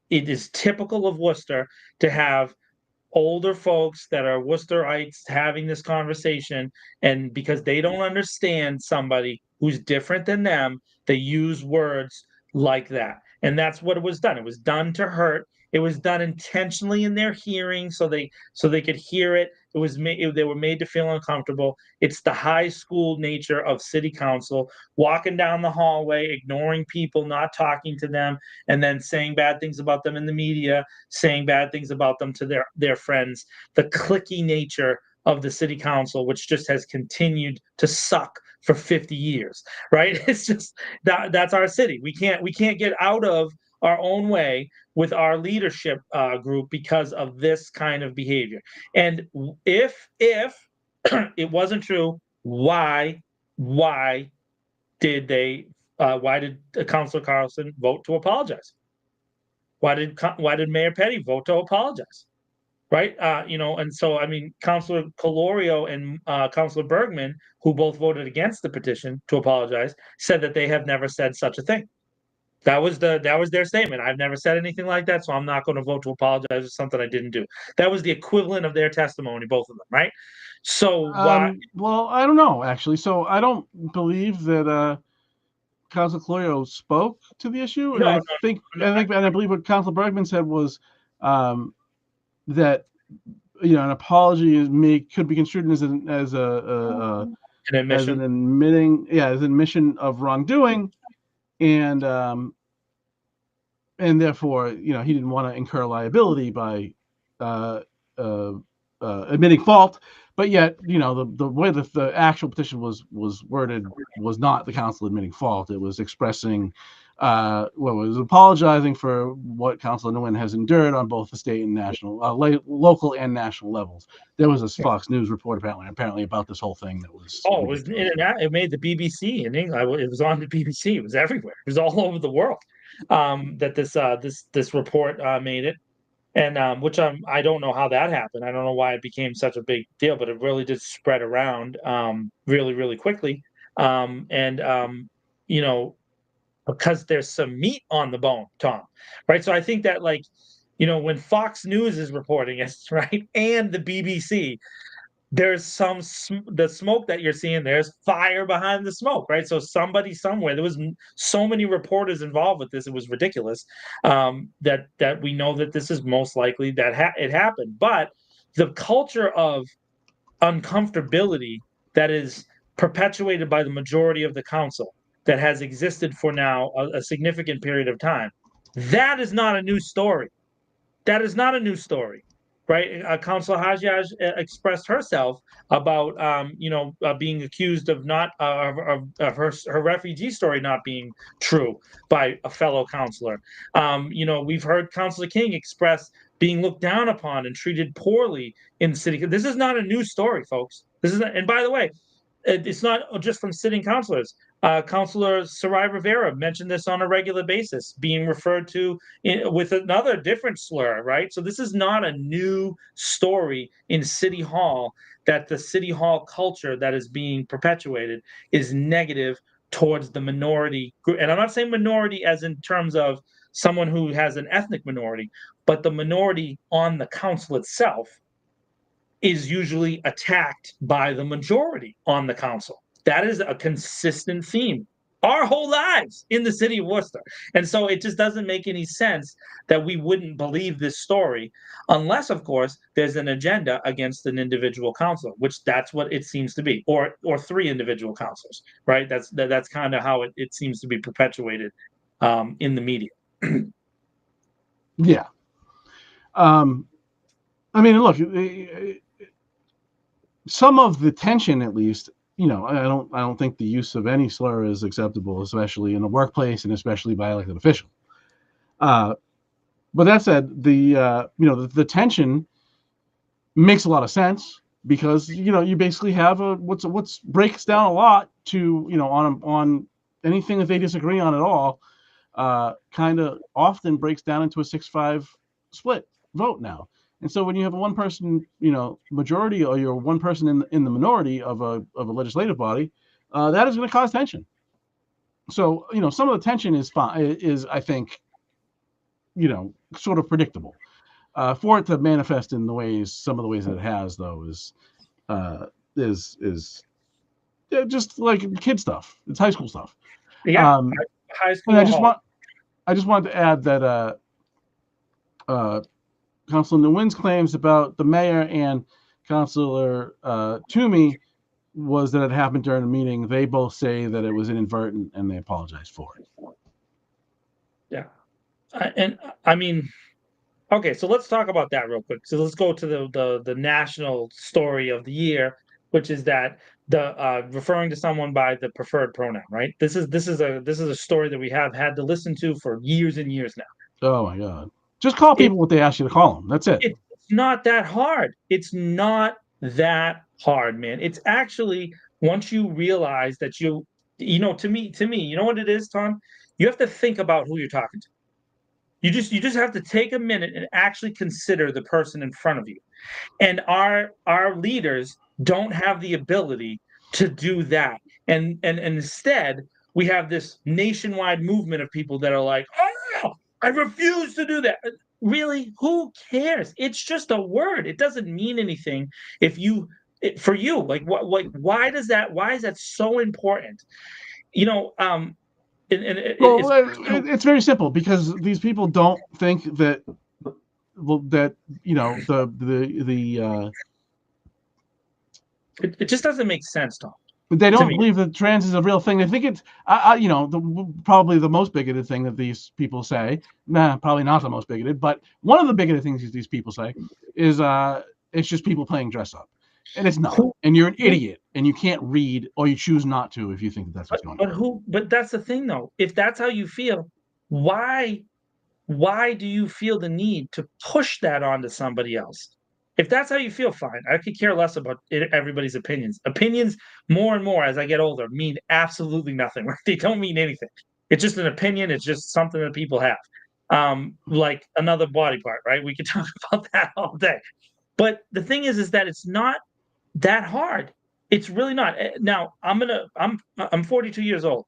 it is typical of Worcester to have older folks that are Worcesterites having this conversation, and because they don't understand somebody who's different than them, they use words like that. And that's what it was done. It was done to hurt. It was done intentionally in their hearing, so they could hear it. They were made to feel uncomfortable. It's the high school nature of city council, walking down the hallway, ignoring people, not talking to them, and then saying bad things about them in the media, saying bad things about them to their friends. The cliquey nature of the city council, which just has continued to suck for 50 years, right? It's just that's our city. We can't get out of our own way with our leadership group because of this kind of behavior. And if it wasn't true, why did Councilor Carlson vote to apologize? Why did Mayor Petty vote to apologize? right? And so I mean, Councilor Colorio and Councilor Bergman, who both voted against the petition to apologize, said that they have never said such a thing. That was their statement. I've never said anything like that, so I'm not going to vote to apologize for something I didn't do. That was the equivalent of their testimony, both of them, right? So why? Well, I don't know actually. So I don't believe that Council Clorio spoke to the issue, and No, and I believe what Council Bergman said was that an apology could be construed as an as an admission. as an admission of wrongdoing, and therefore he didn't want to incur liability by admitting fault. But yet, the way that the actual petition was worded was not the council admitting fault. It was expressing, was apologizing for what Councilor Nguyen has endured on both the state and national, local and national levels. There was a Fox News report apparently about this whole thing that was. Oh, it was it made the BBC in England. It was on the BBC. It was everywhere. It was all over the world. That this report made it. And which I don't know how that happened. I don't know why it became such a big deal, but it really did spread around really, really quickly. Because there's some meat on the bone, Tom, right? So I think that when Fox News is reporting it, right, and the BBC, there's the smoke that you're seeing, there's fire behind the smoke, right? So somebody somewhere, there was so many reporters involved with this, it was ridiculous. That we know that this is most likely that it happened. But the culture of uncomfortability that is perpetuated by the majority of the council, that has existed for now a significant period of time, that is not a new story. That is not a new story, right? Councilor Hajjaj expressed herself about, being accused of not of her refugee story not being true by a fellow councilor. We've heard Councilor King express being looked down upon and treated poorly in the city. This is not a new story, folks. This is, and by the way, it's not just from sitting councilors. Councilor Sarai Rivera mentioned this on a regular basis, being referred to with another different slur, right? So this is not a new story in City Hall, that the City Hall culture that is being perpetuated is negative towards the minority group. And I'm not saying minority as in terms of someone who has an ethnic minority, but the minority on the council itself is usually attacked by the majority on the council. That is a consistent theme our whole lives in the city of Worcester. And so it just doesn't make any sense that we wouldn't believe this story, unless, of course, there's an agenda against an individual councilor, which that's what it seems to be, or three individual councilors, right? That's kind of how it seems to be perpetuated in the media. Yeah. I mean, look, some of the tension, at least, I don't think the use of any slur is acceptable, especially in the workplace and especially by elected officials. But that said, the tension makes a lot of sense, because you basically have what's breaks down a lot to on anything that they disagree on at all. Kind of often breaks down into a 6-5 split vote now. And so when you have a one person, majority, or you're one person in the minority of a legislative body, that is going to cause tension. So, some of the tension is I think, sort of predictable. For it to manifest in some of the ways that it has, though, is just like kid stuff. It's high school stuff. Yeah, high school. And I just wanted to add that Councilor Nguyen's claims about the mayor and Councilor Toomey was that it happened during a meeting. They both say that it was inadvertent, and they apologize for it. Yeah, and I mean, okay, so let's talk about that real quick. So let's go to the national story of the year, which is that the referring to someone by the preferred pronoun, right? This is a story that we have had to listen to for years and years now. Oh my God. Just call people what they ask you to call them. That's it. It's not that hard. It's not that hard, man. It's actually, once you realize that to me, you know what it is, Tom? You have to think about who you're talking to. You just have to take a minute and actually consider the person in front of you. And our leaders don't have the ability to do that. And instead, we have this nationwide movement of people that are like, oh, I refuse to do that. Really, who cares? It's just a word. It doesn't mean anything if you for you. Like why is that so important? You know, Well, it's it's very simple, because these people don't think that, well, that, you know, it just doesn't make sense, Tom. they To don't me. believe that trans is a real thing. They think it's, you know, probably the most bigoted thing that these people say. Nah, probably not the most bigoted, but one of the bigoted things that these people say is, it's just people playing dress up, and it's not. And you're an idiot, and you can't read, or you choose not to if you think that that's what's going on. But that's the thing, though. If that's how you feel, why do you feel the need to push that onto somebody else? If that's how you feel, fine. I could care less about everybody's opinions. Opinions, more and more as I get older, mean absolutely nothing. Right? They don't mean anything. It's just an opinion. It's just something that people have. Like another body part, right? We could talk about that all day. But the thing is that it's not that hard. It's really not. Now, I'm 42 years old.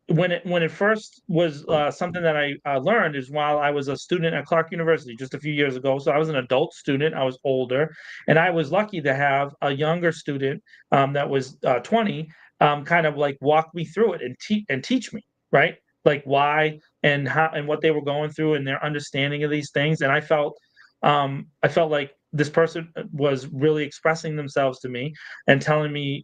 When it first was something that I learned is while I was a student at Clark University just a few years ago. So I was an adult student. I was older, and I was lucky to have a younger student that was 20, kind of like walk me through it and teach me, right, like why and how and what they were going through and their understanding of these things. And I felt like this person was really expressing themselves to me and telling me,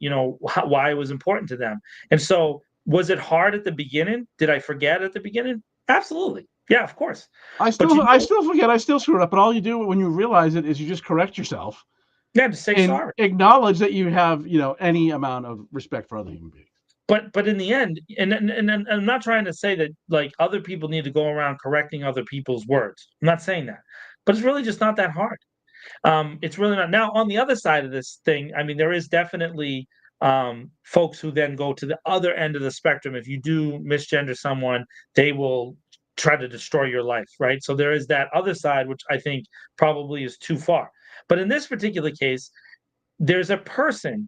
why it was important to them. And so, was it hard at the beginning? Did I forget at the beginning? Absolutely. Yeah, of course. I still forget. I still screw it up. But all you do when you realize it is you just correct yourself. Yeah, to say and sorry. Acknowledge that you have, any amount of respect for other human beings. But in the end, and I'm not trying to say that like other people need to go around correcting other people's words. I'm not saying that, but it's really just not that hard. It's really not. Now, on the other side of this thing, I mean, there is definitely folks who then go to the other end of the spectrum. If you do misgender someone, they will try to destroy your life, right? So there is that other side, which I think probably is too far. But in this particular case, there's a person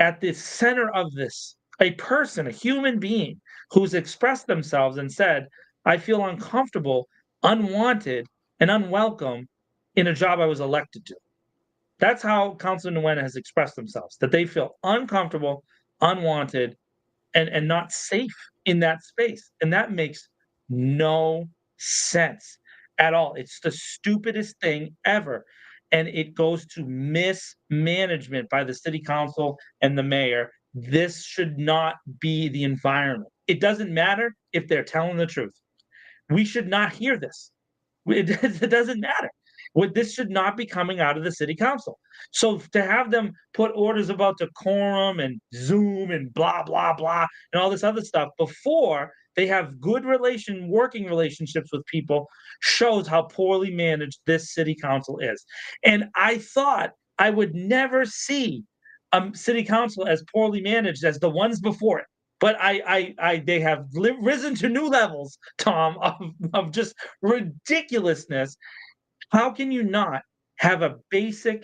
at the center of this, a person, a human being who's expressed themselves and said, I feel uncomfortable, unwanted, and unwelcome in a job I was elected to. That's how Councilor Nguyen has expressed themselves, that they feel uncomfortable, unwanted, and not safe in that space. And that makes no sense at all. It's the stupidest thing ever. And it goes to mismanagement by the city council and the mayor. This should not be the environment. It doesn't matter if they're telling the truth. We should not hear this. It doesn't matter. This should not be coming out of the city council. So to have them put orders about decorum and Zoom and blah blah blah and all this other stuff before they have good working relationships with people shows how poorly managed this city council is. And I thought I would never see city council as poorly managed as the ones before it. But they have risen to new levels, Tom, of just ridiculousness. How can you not have a basic,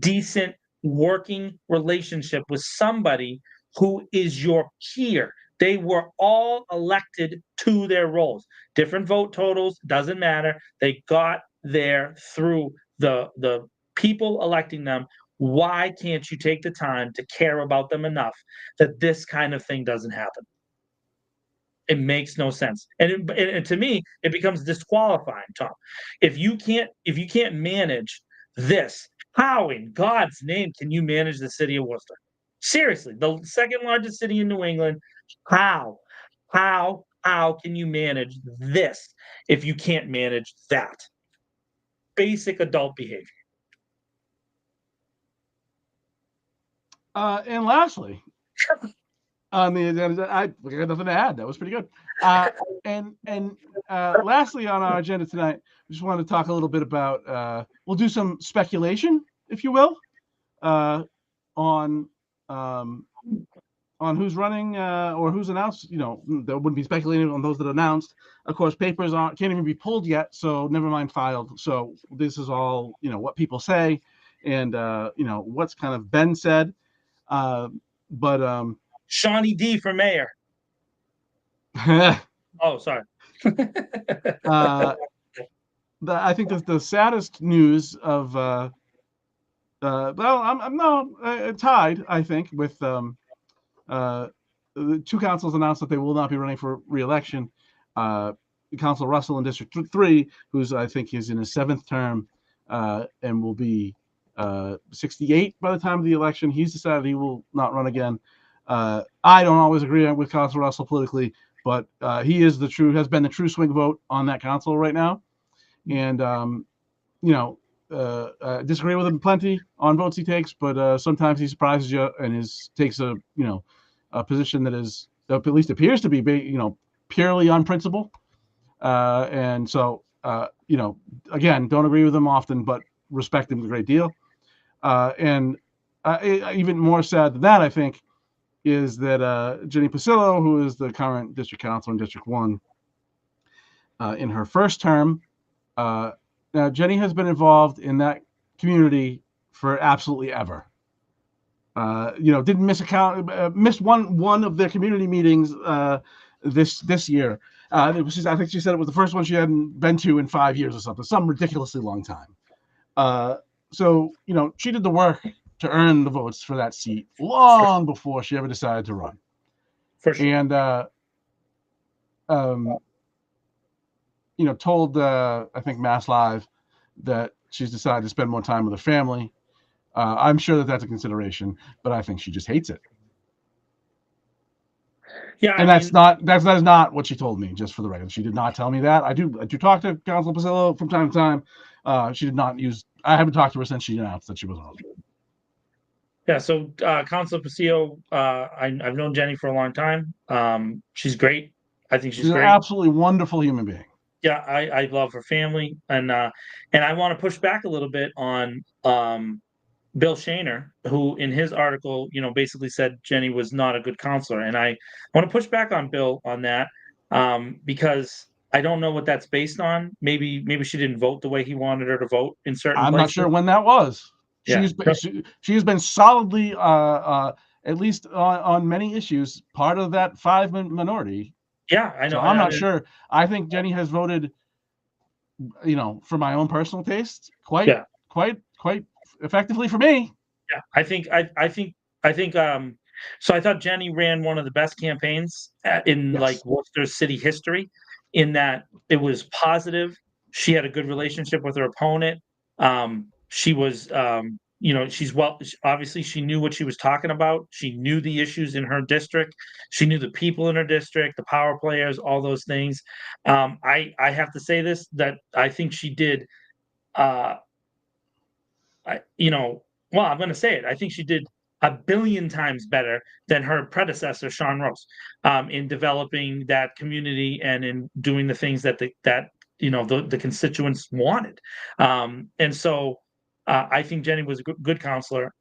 decent working relationship with somebody who is your peer? They were all elected to their roles. Different vote totals, doesn't matter. They got there through the people electing them. Why can't you take the time to care about them enough that this kind of thing doesn't happen? It makes no sense. And to me, it becomes disqualifying, Tom. If you can't manage this, how in God's name can you manage the city of Worcester? Seriously, the second largest city in New England, how? How can you manage this if you can't manage that? Basic adult behavior. And lastly, on the agenda, I got nothing to add. That was pretty good. And lastly on our agenda tonight, we just wanted to talk a little bit about. We'll do some speculation, if you will, on on who's running or who's announced. There wouldn't be speculating on those that are announced. Of course, papers can't even be pulled yet, so never mind filed. So this is all what people say, and what's kind of been said. But Shawnee D for mayor. Oh, sorry. I think the saddest news of I'm tied. I think with the two councils announced that they will not be running for re-election. Council Russell in District 3, who's I think is in his 7th term and will be 68 by the time of the election. He's decided he will not run again. I don't always agree with Council Russell politically, but he has been the true swing vote on that council right now. And disagree with him plenty on votes he takes, but sometimes he surprises you and takes a position that is at least appears to be purely on principle. And so again, don't agree with him often, but respect him a great deal. And even more sad than that, I think, is that Jenny Pasillo, who is the current district councilor in District 1, in her first term. Now, Jenny has been involved in that community for absolutely ever. Didn't missed one of their community meetings this year. I think she said it was the first one she hadn't been to in 5 years or something, some ridiculously long time. So she did the work to earn the votes for that seat long before she ever decided to run. For sure. And told I think Mass Live that she's decided to spend more time with her family. I'm sure that that's a consideration, but I think she just hates it. Yeah, and that is not what she told me. Just for the record, she did not tell me that. I do talk to Council Pasillo from time to time. She did not use. I haven't talked to her since she announced that she was on. Yeah, so Council Pasillo, I've known Jenny for a long time. She's great. I think she's great. An absolutely wonderful human being. Yeah, I love her family, and I want to push back a little bit on Bill Shaner, who in his article, basically said Jenny was not a good counselor, and I want to push back on Bill on that because I don't know what that's based on. Maybe she didn't vote the way he wanted her to vote in certain places. I'm not sure when that was. Yeah. She has been solidly, at least on many issues, part of that 5 minority. Yeah, I know. So I'm not sure. I think Jenny has voted, for my own personal taste, quite effectively for me. Yeah, I think. So I thought Jenny ran one of the best campaigns in like Worcester city history, in that it was positive. She had a good relationship with her opponent. She was, obviously she knew what she was talking about. She knew the issues in her district. She knew the people in her district, the power players, all those things. I have to say this, that I think she did, I'm going to say it. I think she did 1 billion times better than her predecessor, Sean Rose, in developing that community and in doing the things that the constituents wanted. And so I think Jenny was a good counselor.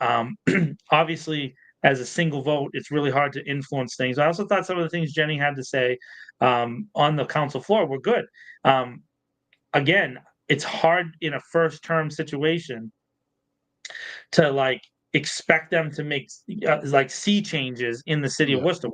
Obviously, as a single vote, it's really hard to influence things. I also thought some of the things Jenny had to say on the council floor were good. Again, it's hard in a first term situation to expect them to make sea changes in the city of Worcester.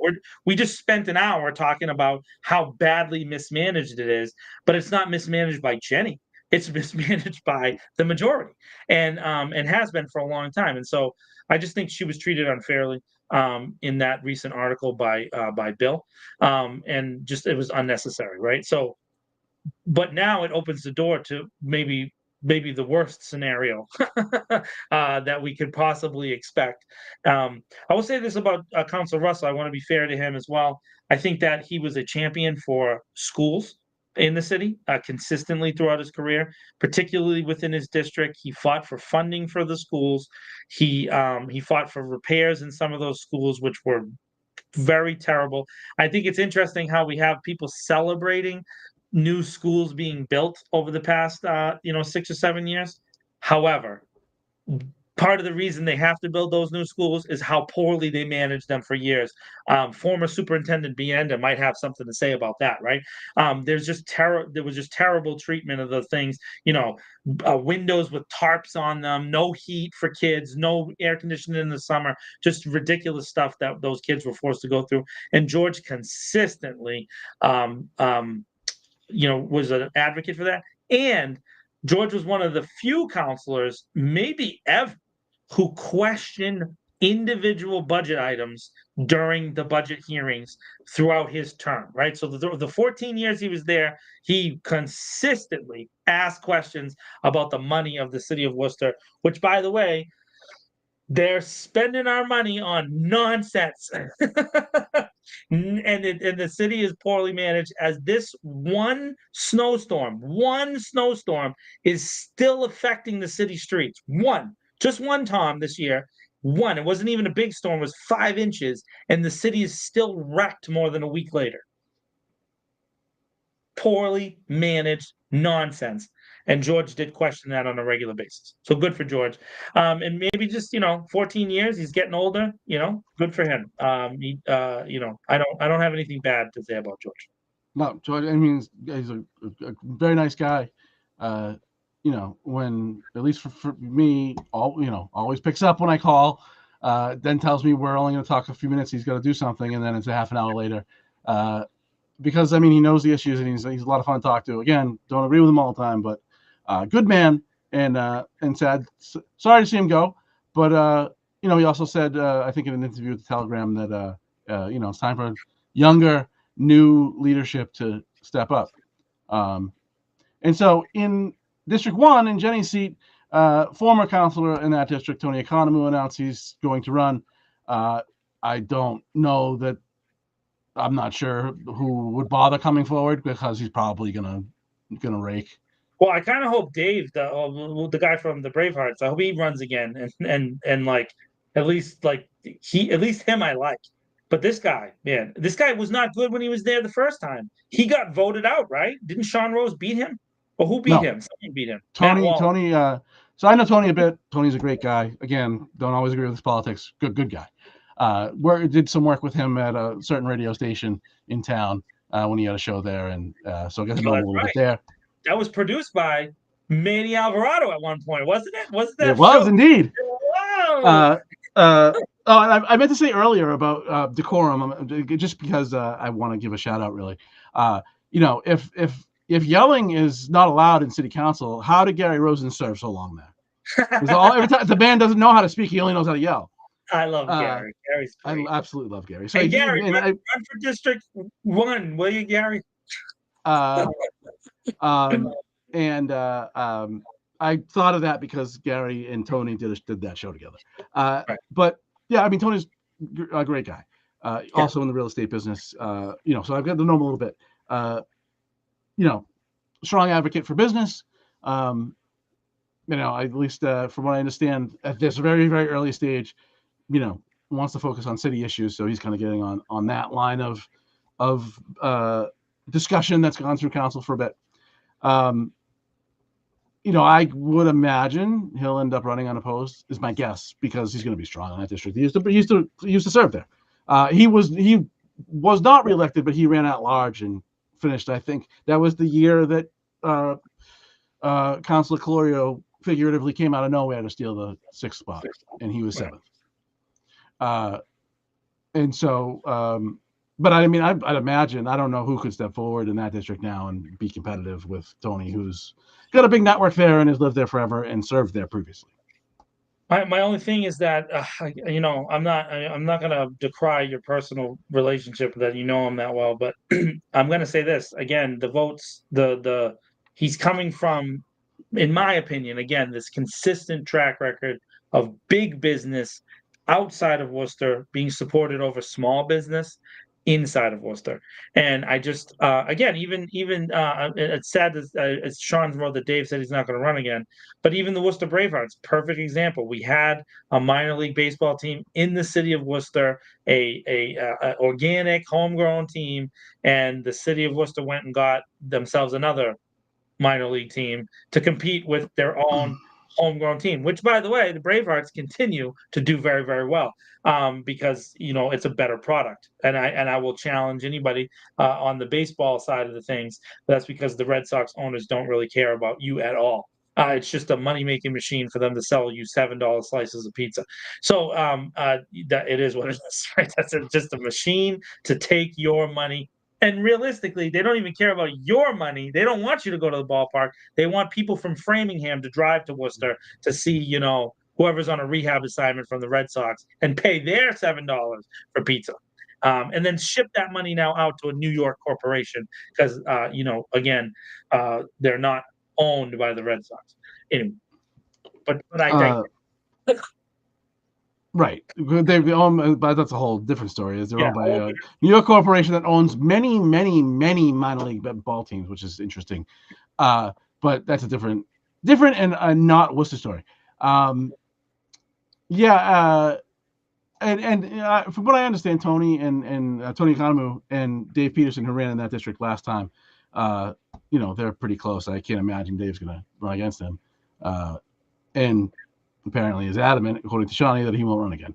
We just spent an hour talking about how badly mismanaged it is, but it's not mismanaged by Jenny. It's mismanaged by the majority, and has been for a long time. And so I just think she was treated unfairly in that recent article by Bill, and just it was unnecessary, right? So, but now it opens the door to maybe the worst scenario that we could possibly expect. I will say this about Councilor Russell. I want to be fair to him as well. I think that he was a champion for schools in the city consistently throughout his career, particularly within his district. He fought for funding for the schools. He fought for repairs in some of those schools, which were very terrible. I think it's interesting how we have people celebrating new schools being built over the past 6 or 7 years. However, part of the reason they have to build those new schools is how poorly they managed them for years. Former Superintendent Bienda might have something to say about that, right? There was just terrible treatment of the things, windows with tarps on them, no heat for kids, no air conditioning in the summer, just ridiculous stuff that those kids were forced to go through. And George consistently, was an advocate for that. And George was one of the few counselors, maybe ever, who questioned individual budget items during the budget hearings throughout his term, right? So the 14 years he was there, he consistently asked questions about the money of the city of Worcester, which, by the way, they're spending our money on nonsense. and the city is poorly managed, as this one snowstorm is still affecting the city streets. Just one time this year. It wasn't even a big storm, it was 5 inches, and the city is still wrecked more than a week later. Poorly managed nonsense. And George did question that on a regular basis. So good for George. And maybe just, 14 years, he's getting older, good for him. I don't have anything bad to say about George. No, George, I mean, he's a very nice guy. When, at least for me, always picks up when I call, then tells me we're only going to talk a few minutes. He's got to do something. And then it's a half an hour later. Because he knows the issues and he's a lot of fun to talk to. Again, don't agree with him all the time, but good man and sad. Sorry to see him go, but he also said, I think in an interview with the Telegram that it's time for younger, new leadership to step up. And so in District 1, in Jenny's seat, former councilor in that district, Tony Economou, announced he's going to run. I don't know that. I'm not sure who would bother coming forward because he's probably gonna rake. Well, I kind of hope Dave, the guy from the Bravehearts, I hope he runs again, and at least him I like. But this guy was not good when he was there the first time. He got voted out, right? Didn't Sean Rose beat him? Or who beat him? Someone beat him. Tony. So I know Tony a bit. Tony's a great guy. Again, don't always agree with his politics. Good guy. Did some work with him at a certain radio station in town when he had a show there, and so I got to know him a little bit there. That was produced by Manny Alvarado at one point, wasn't it? Wasn't that? It was indeed. Wow. I meant to say earlier about decorum, just because I want to give a shout out. Really, if yelling is not allowed in city council, how did Gary Rosen serve so long there? Every time the man doesn't know how to speak, he only knows how to yell. I love Gary. Gary's great. I absolutely love Gary. So hey, Gary, run for District 1, will you, Gary? I thought of that because Gary and Tony did that show together. Right. But yeah, Tony's a great guy. Also in the real estate business. So I've got to know him a little bit. Strong advocate for business. At least from what I understand, at this very, very early stage, wants to focus on city issues. So he's kind of getting on that line of discussion that's gone through council for a bit. I would imagine he'll end up running unopposed, is my guess, because he's going to be strong in that district. He used to serve there. He was not reelected, but he ran at large and finished. I think that was the year that Councilor Calorio figuratively came out of nowhere to steal the 6th spot, and he was 7th. And so, but I'd imagine, I don't know who could step forward in that district now and be competitive with Tony, who's got a big network there and has lived there forever and served there previously. My only thing is that, I'm not going to decry your personal relationship that him that well, but I'm going to say this again, the votes, he's coming from, in my opinion, again, this consistent track record of big business outside of Worcester being supported over small business inside of Worcester. And I just, again, even it's sad that it's Sean's wrote that Dave said he's not going to run again, but even the Worcester Bravehearts, perfect example. We had a minor league baseball team in the city of Worcester, a organic homegrown team, and the city of Worcester went and got themselves another minor league team to compete with their own homegrown team, which, by the way, the Bravehearts continue to do very, very well, because it's a better product. And I will challenge anybody on the baseball side of the things. That's because the Red Sox owners don't really care about you at all. It's just a money making machine for them to sell you $7 slices of pizza. So that it is what it is, right? Just a machine to take your money. And realistically, they don't even care about your money. They don't want you to go to the ballpark. They want people from Framingham to drive to Worcester to see, whoever's on a rehab assignment from the Red Sox and pay their $7 for pizza. And then ship that money now out to a New York corporation because, again, they're not owned by the Red Sox. Anyway, but I Right. They own, but that's a whole different story. They're owned by a whole New York corporation that owns many, many, many minor league ball teams, which is interesting. But that's a different and not Worcester story. And from what I understand, Tony and Tony Economou and Dave Peterson, who ran in that district last time, they're pretty close. I can't imagine Dave's going to run against them. And apparently is adamant, according to Shawnee, that he won't run again.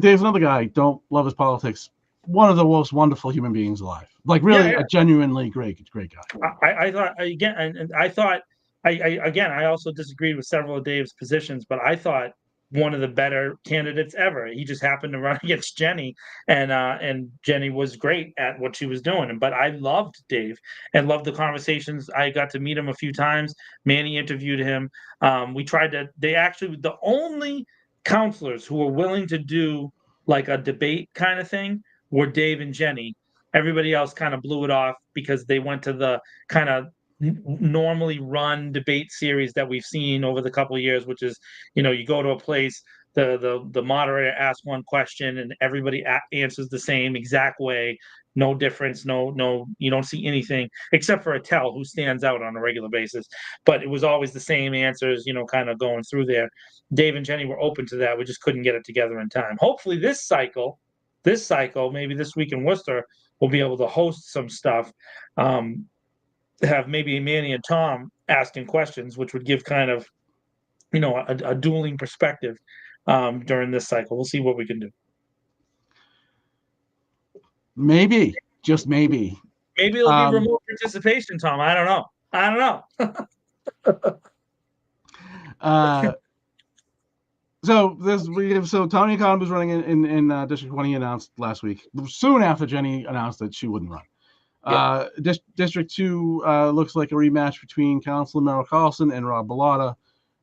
Dave's another guy. Don't love his politics. One of the most wonderful human beings alive. Like really a genuinely great guy. I thought again, and I thought I also disagreed with several of Dave's positions, but I thought one of the better candidates ever. He just happened to run against Jenny, and Jenny was great at what she was doing. But I loved Dave and loved the conversations. I got to meet him a few times. Manny interviewed him. The only counselors who were willing to do like a debate kind of thing were Dave and Jenny. Everybody else kind of blew it off because they went to the kind of normally run debate series that we've seen over the couple of years, which is, you go to a place, the moderator asks one question and everybody answers the same exact way, no difference, no, you don't see anything except for Attell, who stands out on a regular basis, but it was always the same answers, kind of going through there. Dave and Jenny were open to that. We just couldn't get it together in time. Hopefully this cycle, maybe this week in Worcester, we'll be able to host some stuff. Have maybe Manny and Tom asking questions, which would give kind of, a dueling perspective during this cycle. We'll see what we can do. Maybe, just maybe. Maybe it'll be remote participation, Tom. I don't know. So Tony Economou was running in District 20, announced last week, soon after Jenny announced that she wouldn't run. District 2 looks like a rematch between Councilor Merrill Carlson and Rob Bellotta.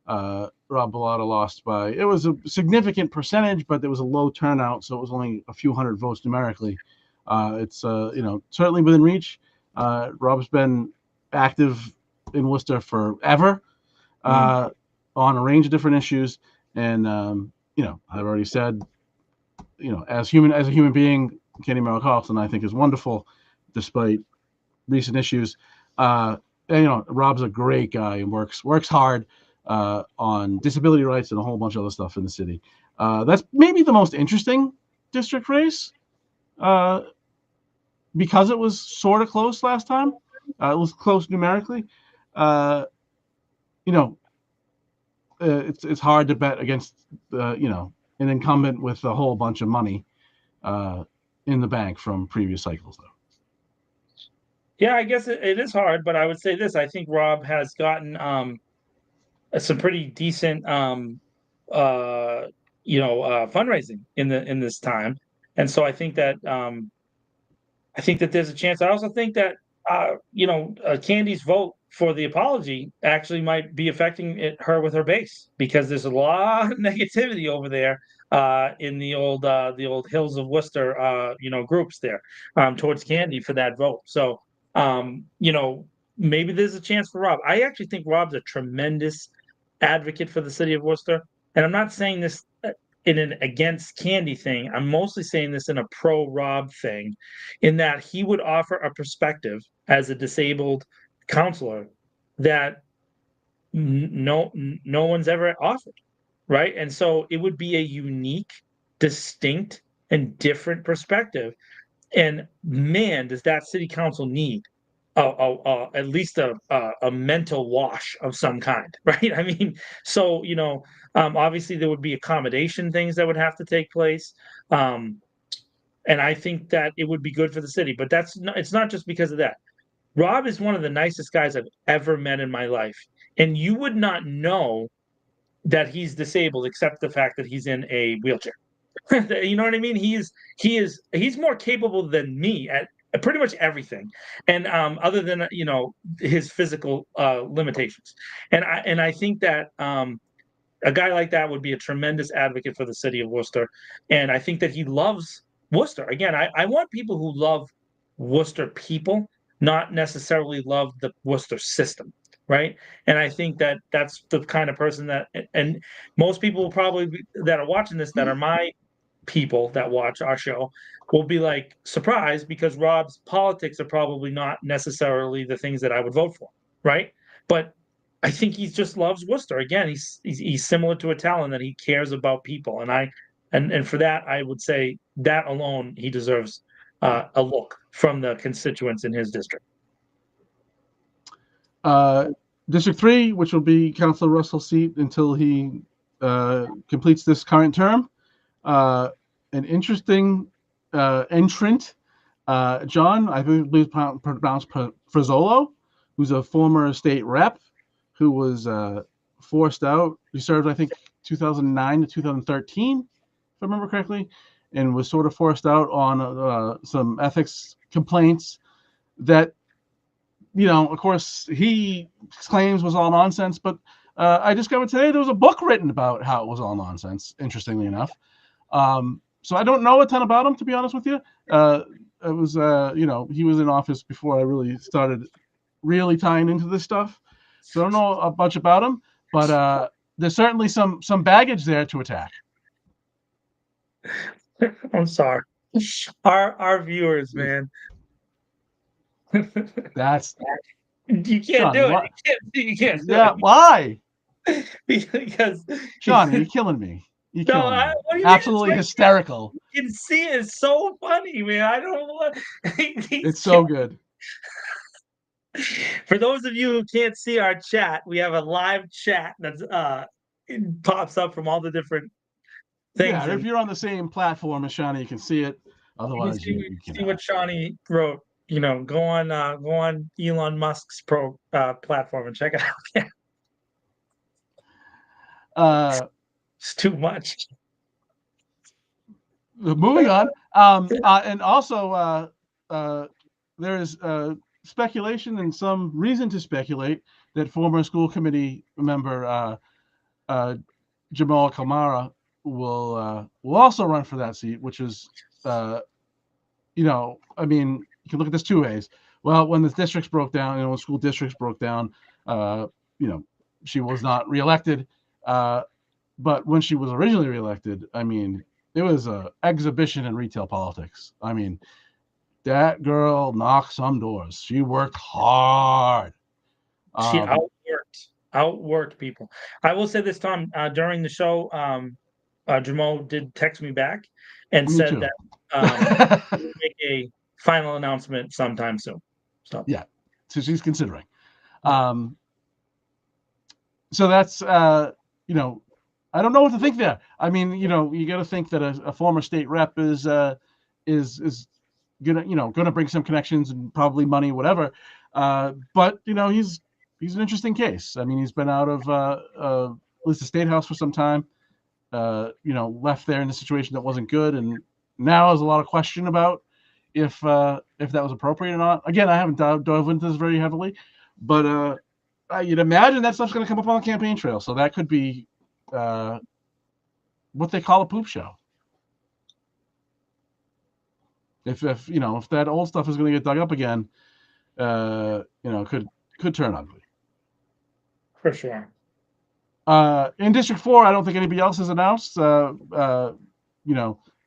Rob Bellotta lost by, it was a significant percentage, but there was a low turnout, so it was only a few hundred votes numerically. It's certainly within reach. Rob's been active in Worcester forever on a range of different issues, and I've already said, as a human being, Kenny Merrill Carlson I think is wonderful, despite recent issues. Rob's a great guy and works hard on disability rights and a whole bunch of other stuff in the city. That's maybe the most interesting district race because it was sort of close last time. It was close numerically. It's hard to bet against an incumbent with a whole bunch of money in the bank from previous cycles, though. Yeah, I guess it is hard, but I would say this: I think Rob has gotten some pretty decent fundraising in this time, and so I think that there's a chance. I also think that Candy's vote for the apology actually might be affecting her with her base, because there's a lot of negativity over there in the old Hills of Worcester groups there towards Candy for that vote. So maybe there's a chance for Rob. I actually think Rob's a tremendous advocate for the city of Worcester, and I'm not saying this in an against Candy thing. I'm mostly saying this in a pro Rob thing, in that he would offer a perspective as a disabled counselor that no one's ever offered, right? And so it would be a unique, distinct, and different perspective. And man, does that city council need at least a mental wash of some kind, right? I mean, so obviously there would be accommodation things that would have to take place, and I think that it would be good for the city. But it's not just because of that. Rob is one of the nicest guys I've ever met in my life, and you would not know that he's disabled except the fact that he's in a wheelchair. You know what I mean? He's more capable than me at pretty much everything, and other than his physical limitations. And I think that a guy like that would be a tremendous advocate for the city of Worcester, and I think that he loves Worcester. Again, I want people who love Worcester people, not necessarily love the Worcester system, right? And I think that that's the kind of person that, and most people will probably that are watching this that are my people that watch our show will be like surprised because Rob's politics are probably not necessarily the things that I would vote for, right? But I think he just loves Worcester. Again, he's similar to a Talon that he cares about people, and for that I would say that alone he deserves a look from the constituents in his district. District 3, which will be Councilor Russell's seat until he completes this current term. An interesting entrant, John, I believe pronounced Frizzolo, who's a former state rep who was forced out. He served, I think, 2009 to 2013, if I remember correctly, and was sort of forced out on some ethics complaints that, of course, he claims was all nonsense. But I discovered today there was a book written about how it was all nonsense, interestingly enough. So I don't know a ton about him, to be honest with you. It was, he was in office before I really started really tying into this stuff. So I don't know a bunch about him, but there's certainly some baggage there to attack. I'm sorry. Our viewers, man. That's you can't Sean, do it. You can't do yeah, it. why? Because Sean, you're killing me. You're killing me. What do you Absolutely mean? hysterical. You can see it. It's so funny, man. I don't want. It's so good. For those of you who can't see our chat, we have a live chat that's it pops up from all the different things. Yeah, if you're on the same platform as Shawnee, you can see it. Otherwise, you see what Shawnee wrote. Go on Elon Musk's platform and check it out. It's too much. Moving on, and also there's speculation and some reason to speculate that former school committee member Jamal Kamara will also run for that seat, which is, I mean, you can look at this two ways. Well, when the districts broke down, when school districts broke down, she was not reelected. But when she was originally reelected, I mean, it was an exhibition in retail politics. I mean, that girl knocked some doors. She worked hard. She outworked people. I will say this, Tom, during the show, Jamal did text me back and said that we'll make a final announcement sometime soon. So yeah, so she's considering. So that's I don't know what to think there. I mean, you got to think that a former state rep is gonna bring some connections and probably money, whatever. But he's an interesting case. I mean, he's been out of at least the state house for some time. Left there in a situation that wasn't good, and now there's a lot of question about if that was appropriate or not. Again, I haven't dove into this very heavily, but you'd imagine that stuff's going to come up on the campaign trail, so that could be what they call a poop show. If that old stuff is going to get dug up again, could turn ugly. For sure. In District 4, I don't think anybody else has announced.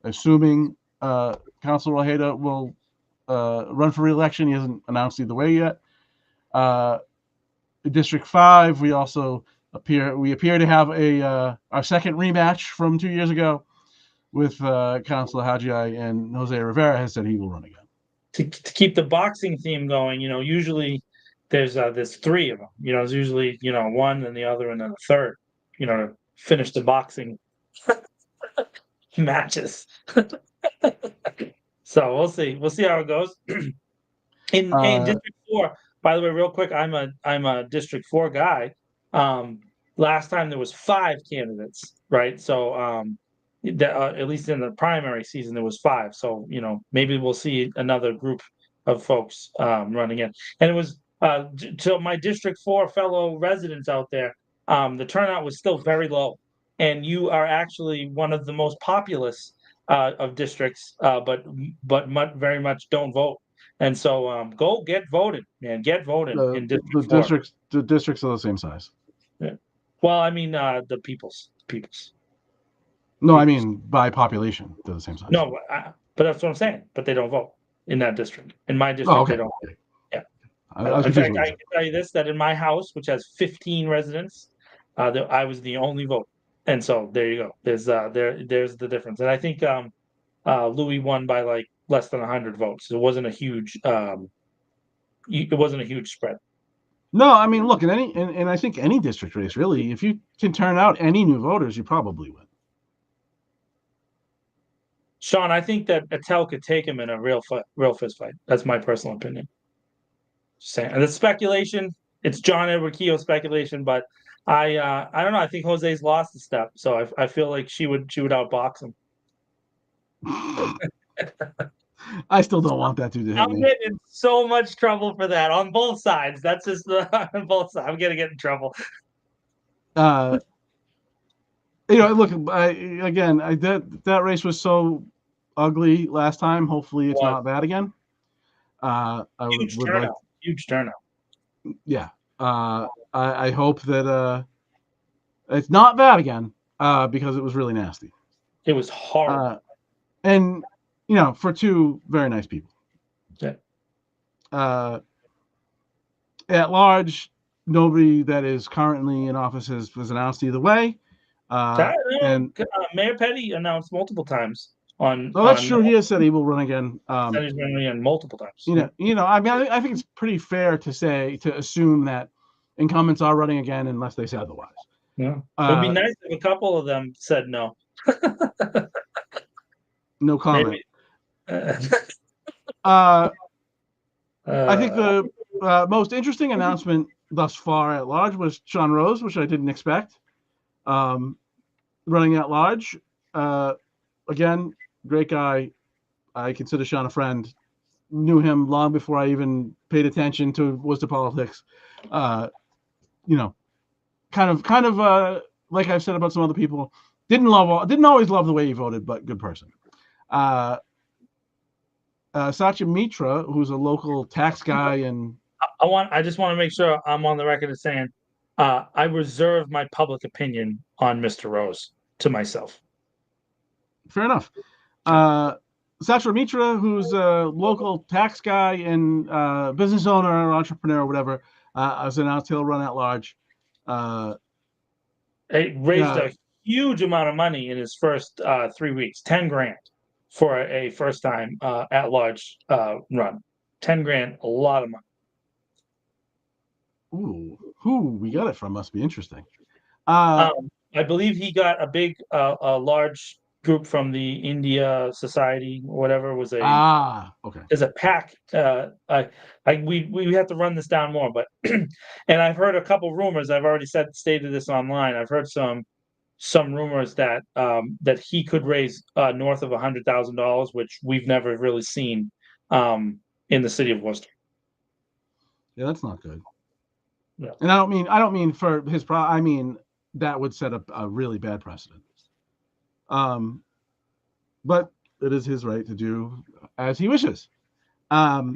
Assuming Councilor Ojeda will run for re-election, he hasn't announced either way yet. In District 5, we also appear to have our second rematch from 2 years ago with Councilor Hajai, and Jose Rivera has said he will run again. to keep the boxing theme going, usually there's three of them. There's usually one, and the other, and then the third. To finish the boxing matches. So we'll see. We'll see how it goes. In District 4, by the way, real quick, I'm a District 4 guy. Last time there was 5 candidates, right? So at least in the primary season there was 5. So maybe we'll see another group of folks running in. And it was to my District 4 fellow residents out there. The turnout was still very low, and you are actually one of the most populous of districts, but very much don't vote. And so go get voted, man. Get voted in District 4. The districts are the same size. Yeah. Well, I mean the peoples. No, I mean by population, they're the same size. No, but that's what I'm saying. But they don't vote in that district. In my district, they don't. Yeah. In fact, I can tell you this: that in my house, which has 15 residents, I was the only vote. And so there you go. There's the difference. And I think Louis won by like less than 100 votes. It wasn't a huge spread. No, I mean, look, and I think any district race, really, if you can turn out any new voters, you probably win. Sean, I think that Attell could take him in a real fist fight. That's my personal opinion. Just saying. And the speculation, it's John Edward Keough speculation, but I don't know. I think Jose's lost a step, so I feel like she would outbox him. I still don't want that dude to hit me. I'm getting in so much trouble for that on both sides. That's just on both sides. I'm gonna get in trouble. Look, that race was so ugly last time. Hopefully, it's not bad again. Huge turnout. Yeah. I hope that it's not bad again because it was really nasty. It was horrible. And for 2 very nice people. Yeah. At large, nobody that is currently in office has announced either way. And Mayor Petty announced multiple times on. Oh, that's true. He has said he will run again. Said he's running again multiple times. I mean, I think it's pretty fair to assume that incumbents are running again unless they say otherwise. Yeah, it would be nice if a couple of them said no. No comment. I think the most interesting announcement thus far at large was Sean Rose, which I didn't expect. Running at large. Again, great guy. I consider Sean a friend. Knew him long before I even paid attention to Worcester politics. Kind of like I've said about some other people, didn't always love the way he voted, but good person. Satya Mitra, who's a local tax guy, and I just want to make sure I'm on the record as saying I reserve my public opinion on Mr. Rose to myself. Fair enough. Satya Mitra, who's a local tax guy and business owner or entrepreneur or whatever, has announced he'll run at large. He raised a huge amount of money in his first 3 weeks, $10,000 for a first time at large run. $10,000, a lot of money. Ooh, who we got it from must be interesting. I believe he got a big, a large group from the India Society, or whatever was a. Okay. There's a pack. We have to run this down more, but and I've heard a couple rumors. I've already stated this online. I've heard some rumors that that he could raise north of $100,000, which we've never really seen in the city of Worcester. Yeah, that's not good. Yeah. And I don't mean for his I mean that would set up a really bad precedent. But it is his right to do as he wishes. My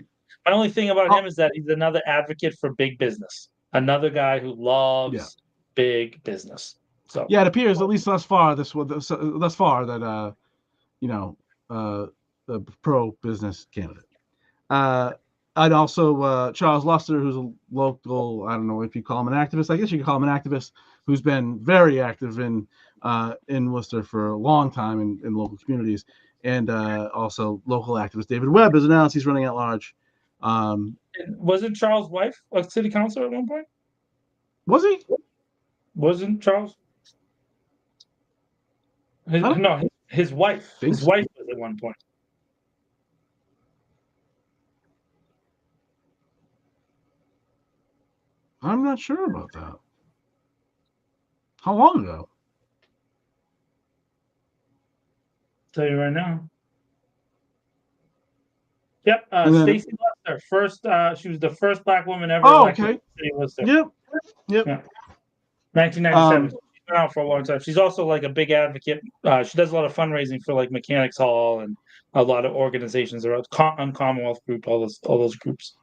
only thing about him is that he's another advocate for big business. Another guy who loves big business. So yeah, it appears at least thus far that the pro-business candidate. And also Charles Luster, who's a local, I don't know if you call him an activist. I guess you could call him an activist who's been very active in Worcester for a long time in local communities. and also local activist David Webb has announced he's running at large. Wasn't Charles' wife a city councilor at one point? Was he? Wasn't Charles? No, his wife. His wife was at one point. I'm not sure about that. How long ago? Tell you right now. Yep, Stacey Worcester. First, she was the first Black woman ever elected to the city of Worcester. Yep. Yeah. 1997. She's been out for a long time. She's also like a big advocate. She does a lot of fundraising for like Mechanics Hall and a lot of organizations around Commonwealth Group, all those groups.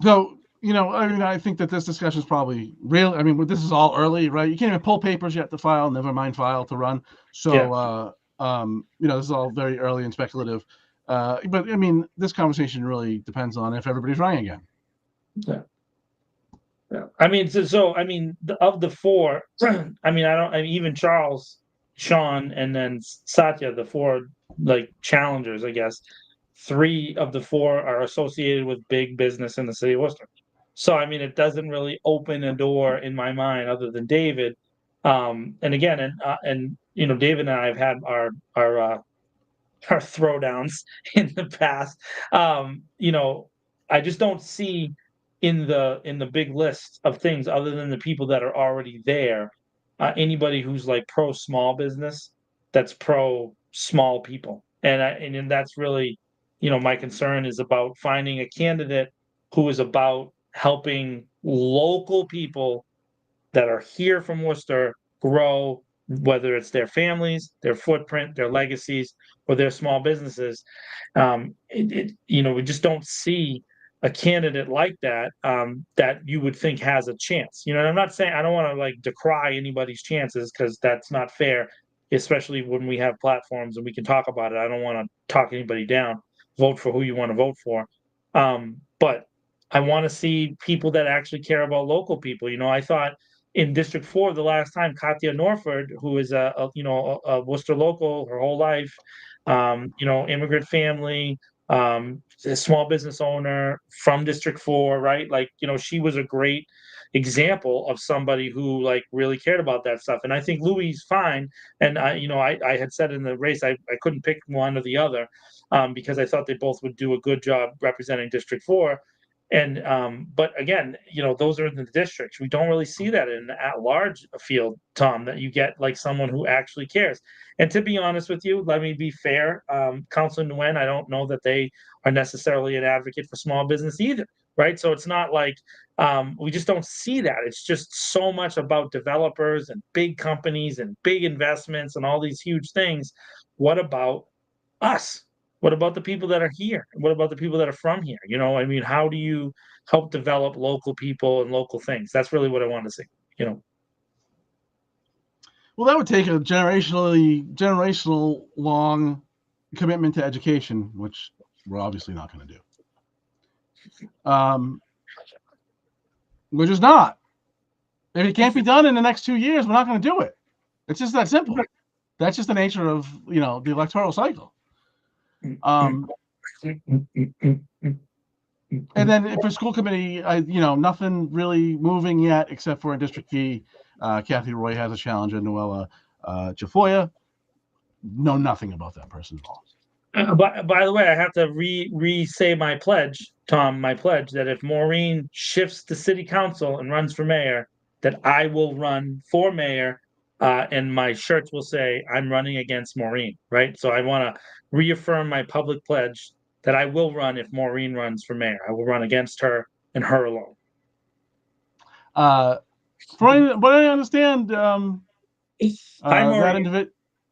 So, I mean, I think that this discussion is probably real. I mean, this is all early, right? You can't even pull papers yet to file, never mind file to run. So, this is all very early and speculative. But I mean, this conversation really depends on if everybody's running again. Yeah. I mean, of the four, I mean, even Charles, Sean, and then Satya, the four like challengers, I guess. 3 of the 4 are associated with big business in the city of Worcester. So, I mean, it doesn't really open a door in my mind other than David. And again, David and I have had our throwdowns in the past. I just don't see in the big list of things other than the people that are already there, anybody who's like pro small business, that's pro small people. And that's really, my concern is about finding a candidate who is about helping local people that are here from Worcester grow, whether it's their families, their footprint, their legacies, or their small businesses. We just don't see a candidate like that that you would think has a chance. And I'm not saying I don't want to like decry anybody's chances because that's not fair, especially when we have platforms and we can talk about it. I don't want to talk anybody down. Vote for who you want to vote for. But I want to see people that actually care about local people. I thought in District 4 the last time, Katya Norford, who is a Worcester local her whole life, immigrant family, a small business owner from District 4, right? Like, she was a great example of somebody who like really cared about that stuff. And I think Louis is fine. And I had said in the race I couldn't pick one or the other because I thought they both would do a good job representing District 4. And but again, those are in the districts. We don't really see that in at large field, Tom, that you get like someone who actually cares. And to be honest with you, let me be fair. Councilor Nguyen, I don't know that they are necessarily an advocate for small business either, right? So it's not like we just don't see that. It's just so much about developers and big companies and big investments and all these huge things. What about us? What about the people that are here? What about the people that are from here? I mean, how do you help develop local people and local things? That's really what I want to see, Well, that would take a generational long commitment to education, which we're obviously not going to do. Which is not. If it can't be done in the next 2 years, we're not going to do it. It's just that simple. That's just the nature of, the electoral cycle. And then for school committee, nothing really moving yet except for in District E. Kathy Roy has a challenger, Noella Chafoya. Know nothing about that person at all. By the way, I have to re-say my pledge, Tom, that if Maureen shifts to city council and runs for mayor, that I will run for mayor, and my shirts will say, I'm running against Maureen, right? So I want to reaffirm my public pledge that I will run if Maureen runs for mayor. I will run against her and her alone. From what I understand,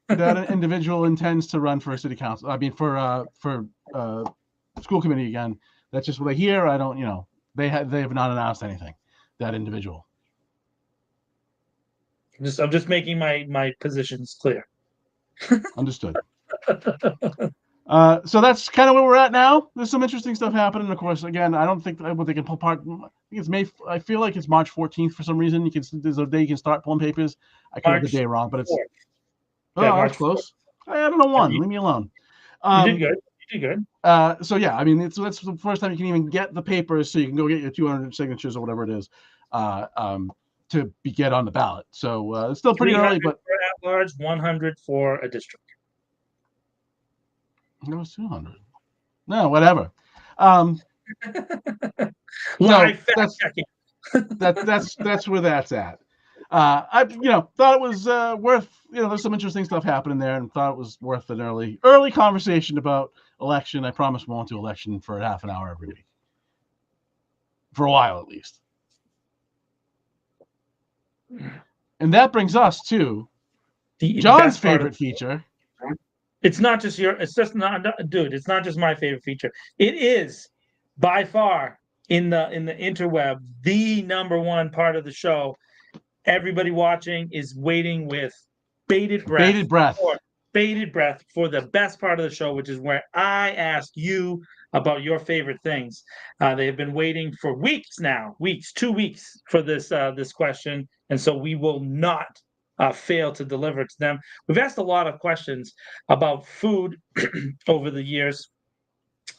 that individual intends to run for a city council. I mean, for school committee again. That's just what I hear. I don't, they have not announced anything. That individual. I'm just making my positions clear. Understood. So that's kind of where we're at now. There's some interesting stuff happening. Of course, again, I don't think they can pull part. I feel like it's March 14th for some reason. There's a day you can start pulling papers. I could have the day wrong, but it's Oh, Yeah, that's March 4th. close. I don't know one. you- Leave me alone. You did good. You did good. So yeah, I mean, it's the first time you can even get the papers, so you can go get your 200 signatures or whatever it is, to get on the ballot. So it's still pretty early, but for at large, 100 for a district. it was 200. No, whatever. Live fact that's checking. that's where that's at. I thought it was worth, there's some interesting stuff happening there, and thought it was worth an early conversation about election. I promise we won't do election for half an hour every week, for a while at least. And that brings us to John's favorite feature. It's not just it's just not, dude, it's not just my favorite feature. It is by far in the interweb the number one part of the show. Everybody watching is waiting with bated breath for the best part of the show, which is where I ask you about your favorite things. They have been waiting for weeks now, 2 weeks for this question, and so we will not fail to deliver to them. We've asked a lot of questions about food over the years.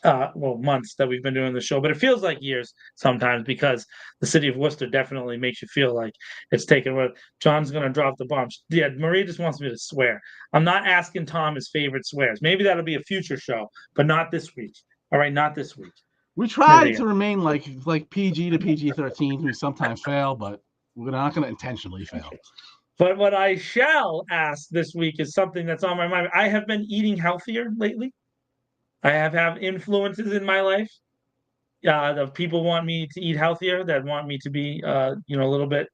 Months that we've been doing the show, but it feels like years sometimes because the city of Worcester definitely makes you feel like it's taken. John's going to drop the bomb. Yeah, Marie just wants me to swear. I'm not asking Tom his favorite swears. Maybe that'll be a future show, but not this week. All right, not this week. We try to remain like PG to PG-13. We sometimes fail, but we're not going to intentionally fail. But what I shall ask this week is something that's on my mind. I have been eating healthier lately. I have influences in my life. The people want me to eat healthier, that want me to be, a little bit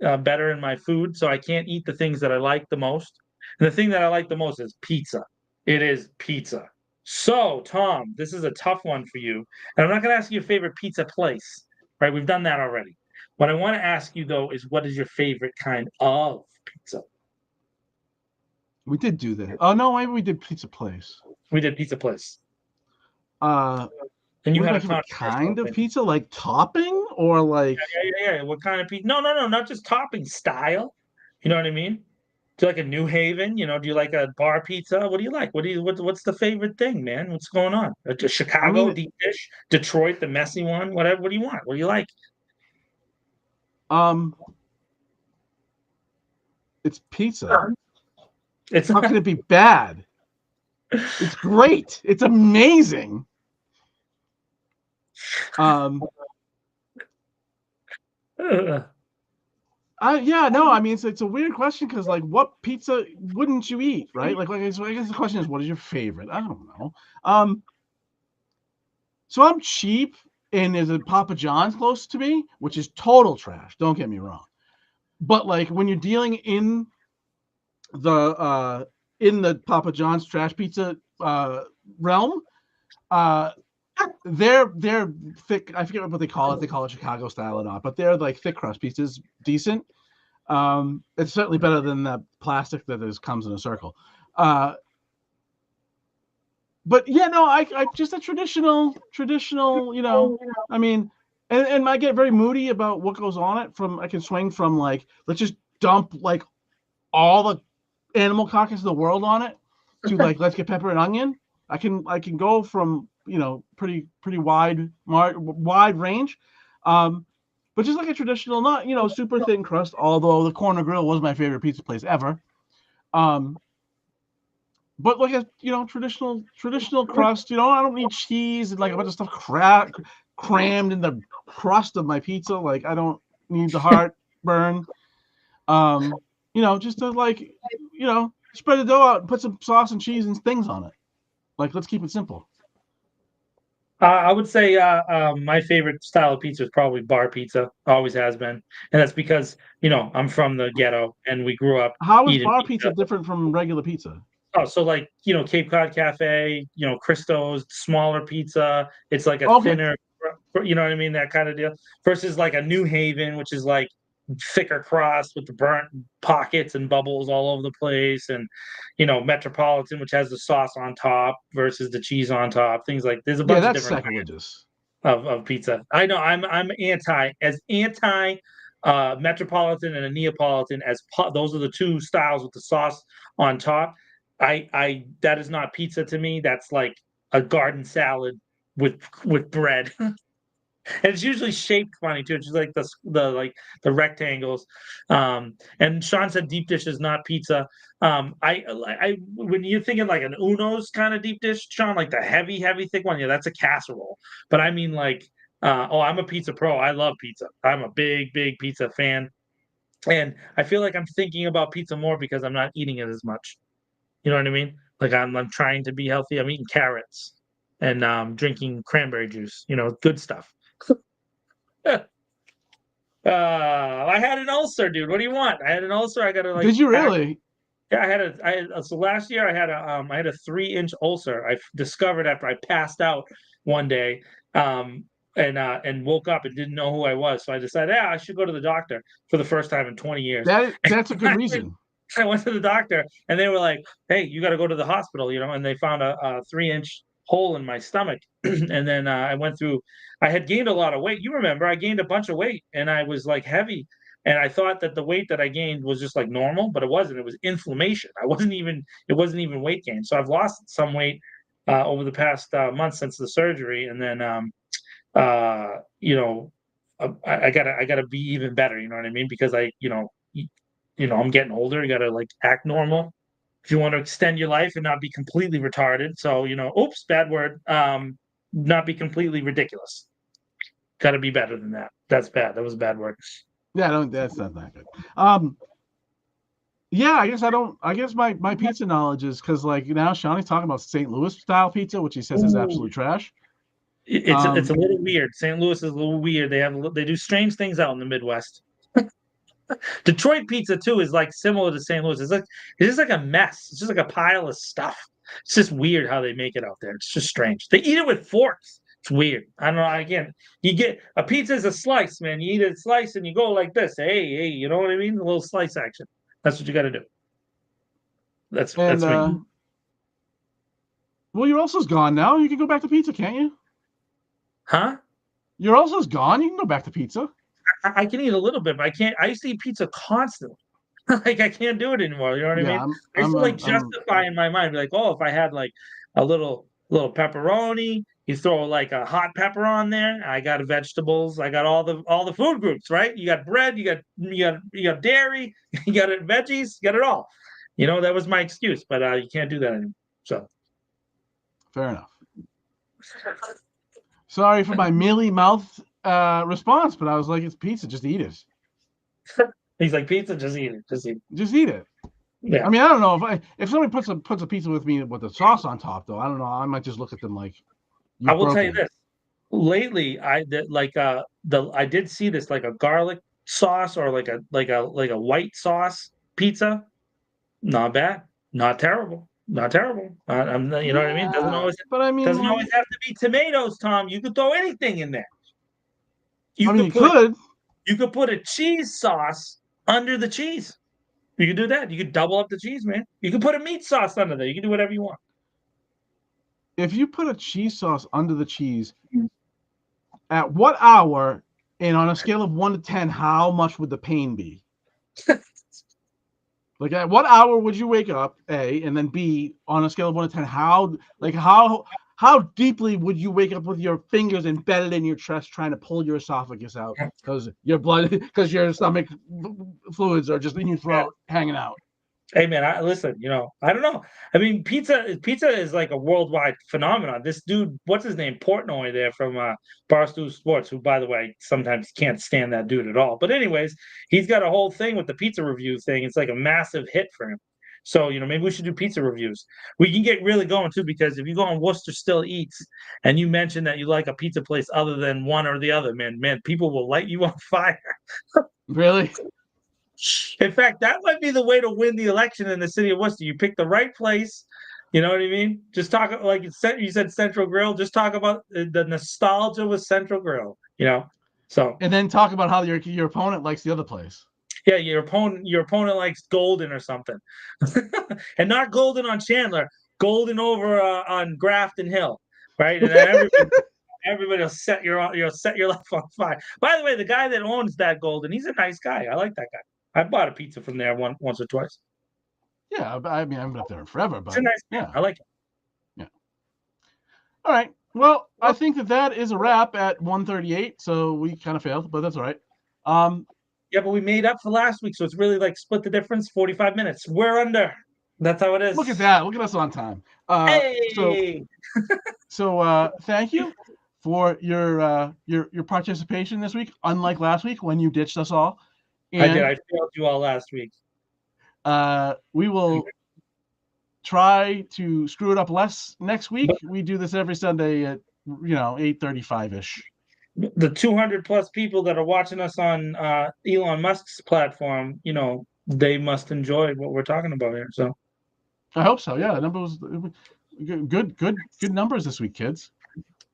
better in my food. So I can't eat the things that I like the most. And the thing that I like the most is pizza. It is pizza. So, Tom, this is a tough one for you. And I'm not going to ask you your favorite pizza place, right? We've done that already. What I want to ask you, though, is what is your favorite kind of pizza? We did do that. Oh, no, maybe we did pizza place. We did pizza place. And you had a kind of pizza, like topping or like yeah. What kind of pizza? No, not just topping, style. You know what I mean? Do you like a New Haven? Do you like a bar pizza? What do you like? What's the favorite thing, man? What's going on? A Chicago deep dish, Detroit, the messy one, whatever. What do you want? What do you like? It's pizza. It's How can it be bad? It's great. It's amazing. I mean, it's a weird question because, like, what pizza wouldn't you eat, right? Like I guess the question is, what is your favorite? I don't know. So I'm cheap, and there's a Papa John's close to me, which is total trash. Don't get me wrong, but like when you're dealing in the Papa John's trash pizza realm, they're thick. I forget what they call it. They call it Chicago style or not, but they're like thick crust pizzas, decent. It's certainly better than the plastic that comes in a circle. But yeah, no, I just a traditional, I mean, and I get very moody about what goes on it. I can swing from like, let's just dump like all the animal carcass of the world on it to like, let's get pepper and onion. I can go from, pretty wide range. But just like a traditional, not, super thin crust, although the Corner Grill was my favorite pizza place ever. But like a, traditional crust, I don't need cheese and like a bunch of stuff crammed in the crust of my pizza. Like I don't need the heartburn. Just to like, spread the dough out and put some sauce and cheese and things on it. Like, let's keep it simple. I would say my favorite style of pizza is probably bar pizza. Always has been, and that's because I'm from the ghetto and we grew up. How is bar pizza different from regular pizza? Oh, so like Cape Cod Cafe, Christo's, smaller pizza. It's like a thinner, you know what I mean, that kind of deal. Versus like a New Haven, which is like thicker crust with the burnt pockets and bubbles all over the place, and Metropolitan, which has the sauce on top versus the cheese on top. Things like there's a bunch of different sacrilegious of pizza. I know I'm anti Metropolitan and a Neapolitan as those are the two styles with the sauce on top. I that is not pizza to me. That's like a garden salad with bread. And it's usually shaped funny too. It's just like the rectangles. And Sean said deep dish is not pizza. I when you're thinking like an Uno's kind of deep dish, Sean, like the heavy thick one, yeah, that's a casserole. But I mean like, I'm a pizza pro. I love pizza. I'm a big pizza fan, and I feel like I'm thinking about pizza more because I'm not eating it as much. You know what I mean? Like I'm trying to be healthy. I'm eating carrots and drinking cranberry juice. You know, good stuff. I had an ulcer, dude. What do you want? I had an ulcer. I got to like. Did you really? Yeah, so last year I had a 3-inch ulcer. I discovered after I passed out one day, and woke up and didn't know who I was. So I decided, yeah, I should go to the doctor for the first time in 20 years. That's a good reason. I went to the doctor and they were like, "Hey, you got to go to the hospital," you know. And they found a 3-inch hole in my stomach, and then I went through. I had gained a lot of weight. You remember, I gained a bunch of weight, and I was like heavy. And I thought that the weight that I gained was just like normal, but it wasn't. It was inflammation. It wasn't even weight gain. So I've lost some weight over the past month since the surgery, and then you know, I gotta be even better. You know what I mean? Because I'm getting older. You gotta like act normal if you want to extend your life and not be completely retarded. So oops, bad word. Not be completely ridiculous. Got to be better than that. That's bad. That was a bad word. Yeah, that's not that good. Yeah, I guess my pizza knowledge is because like now Shawnee's talking about St. Louis style pizza, which he says is absolute trash. It's a little weird. St. Louis is a little weird. They do strange things out in the Midwest. Detroit pizza too is like similar to St. Louis. It's just like a mess. It's just like a pile of stuff. It's just weird how they make it out there. It's just strange. They eat it with forks. It's weird. I don't know. Again, you get a pizza is a slice, man. You eat a slice and you go like this. Hey, you know what I mean? A little slice action. That's what you got to do. That's me. Well, your ulcer's gone now. You can go back to pizza, can't you? Huh? Your ulcer's gone. You can go back to pizza. I can eat a little bit, but I can't. I used to eat pizza constantly. Like I can't do it anymore. You know what I mean? I used to like justify in my mind, like, oh, if I had like a little pepperoni, you throw like a hot pepper on there. I got vegetables. I got all the food groups, right? You got bread. You got dairy. You got veggies. You got it all. That was my excuse, but you can't do that anymore. So fair enough. Sorry for my mealy mouth response, but I was like, it's pizza. Just eat it. He's like, pizza, just eat it. Just eat it. Yeah. I mean, I don't know if somebody puts a pizza with me with the sauce on top, though. I don't know. I might just look at them like. I will tell you this. Lately, I did see this like a garlic sauce or like a white sauce pizza. Not bad. Not terrible. Not terrible. You know what I mean? Doesn't always have to be tomatoes, Tom. You could throw anything in there. You could put a cheese sauce under the cheese. You could do that. You could double up the cheese, man. You could put a meat sauce under there. You can do whatever you want. If you put a cheese sauce under the cheese, at what hour and on a scale of 1 to 10, how much would the pain be? Like at what hour would you wake up, A, and then B, on a scale of 1 to 10, how deeply would you wake up with your fingers embedded in your chest trying to pull your esophagus out because your stomach fluids are just in your throat hanging out? Hey man, listen, I don't know. I mean, pizza is like a worldwide phenomenon. This dude, what's his name, Portnoy there from Barstool Sports, who by the way sometimes can't stand that dude at all. But anyways, he's got a whole thing with the pizza review thing. It's like a massive hit for him. So, maybe we should do pizza reviews. We can get really going too, because if you go on Worcester Still Eats and you mention that you like a pizza place other than one or the other, man, people will light you on fire. Really? In fact, that might be the way to win the election in the city of Worcester. You pick the right place. You know what I mean? Just talk like you said, Central Grill. Just talk about the nostalgia with Central Grill. So and then talk about how your opponent likes the other place. Yeah, your opponent likes Golden or something, and not Golden on Chandler, Golden over on Grafton Hill, right? And Everybody will set your life on fire. By the way, the guy that owns that Golden, he's a nice guy. I like that guy. I bought a pizza from there once or twice. Yeah, I mean, I haven't been up there forever, but He's a nice guy. yeah. I like him. All right. Well, I think that is a wrap at 1:38. So we kind of failed, but that's all right. Yeah, but we made up for last week, so it's really like split the difference. 45 minutes. We're under. That's how it is. Look at that. Look at us on time. Hey. So thank you for your participation this week. Unlike last week when you ditched us all. And, I did. I failed you all last week. We will try to screw it up less next week. We do this every Sunday at 8:35ish. The 200 plus people that are watching us on Elon Musk's platform, they must enjoy what we're talking about here. So I hope so. Yeah, the number was good numbers this week, kids.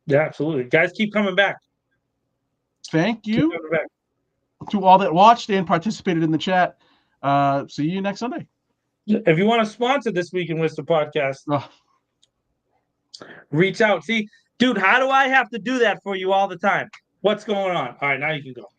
Yeah, absolutely. Guys, keep coming back. Thank you to all that watched and participated in the chat. See you next Sunday. If you want to sponsor This Week in Worcester podcast, reach out. See, dude, how do I have to do that for you all the time? What's going on? All right, now you can go.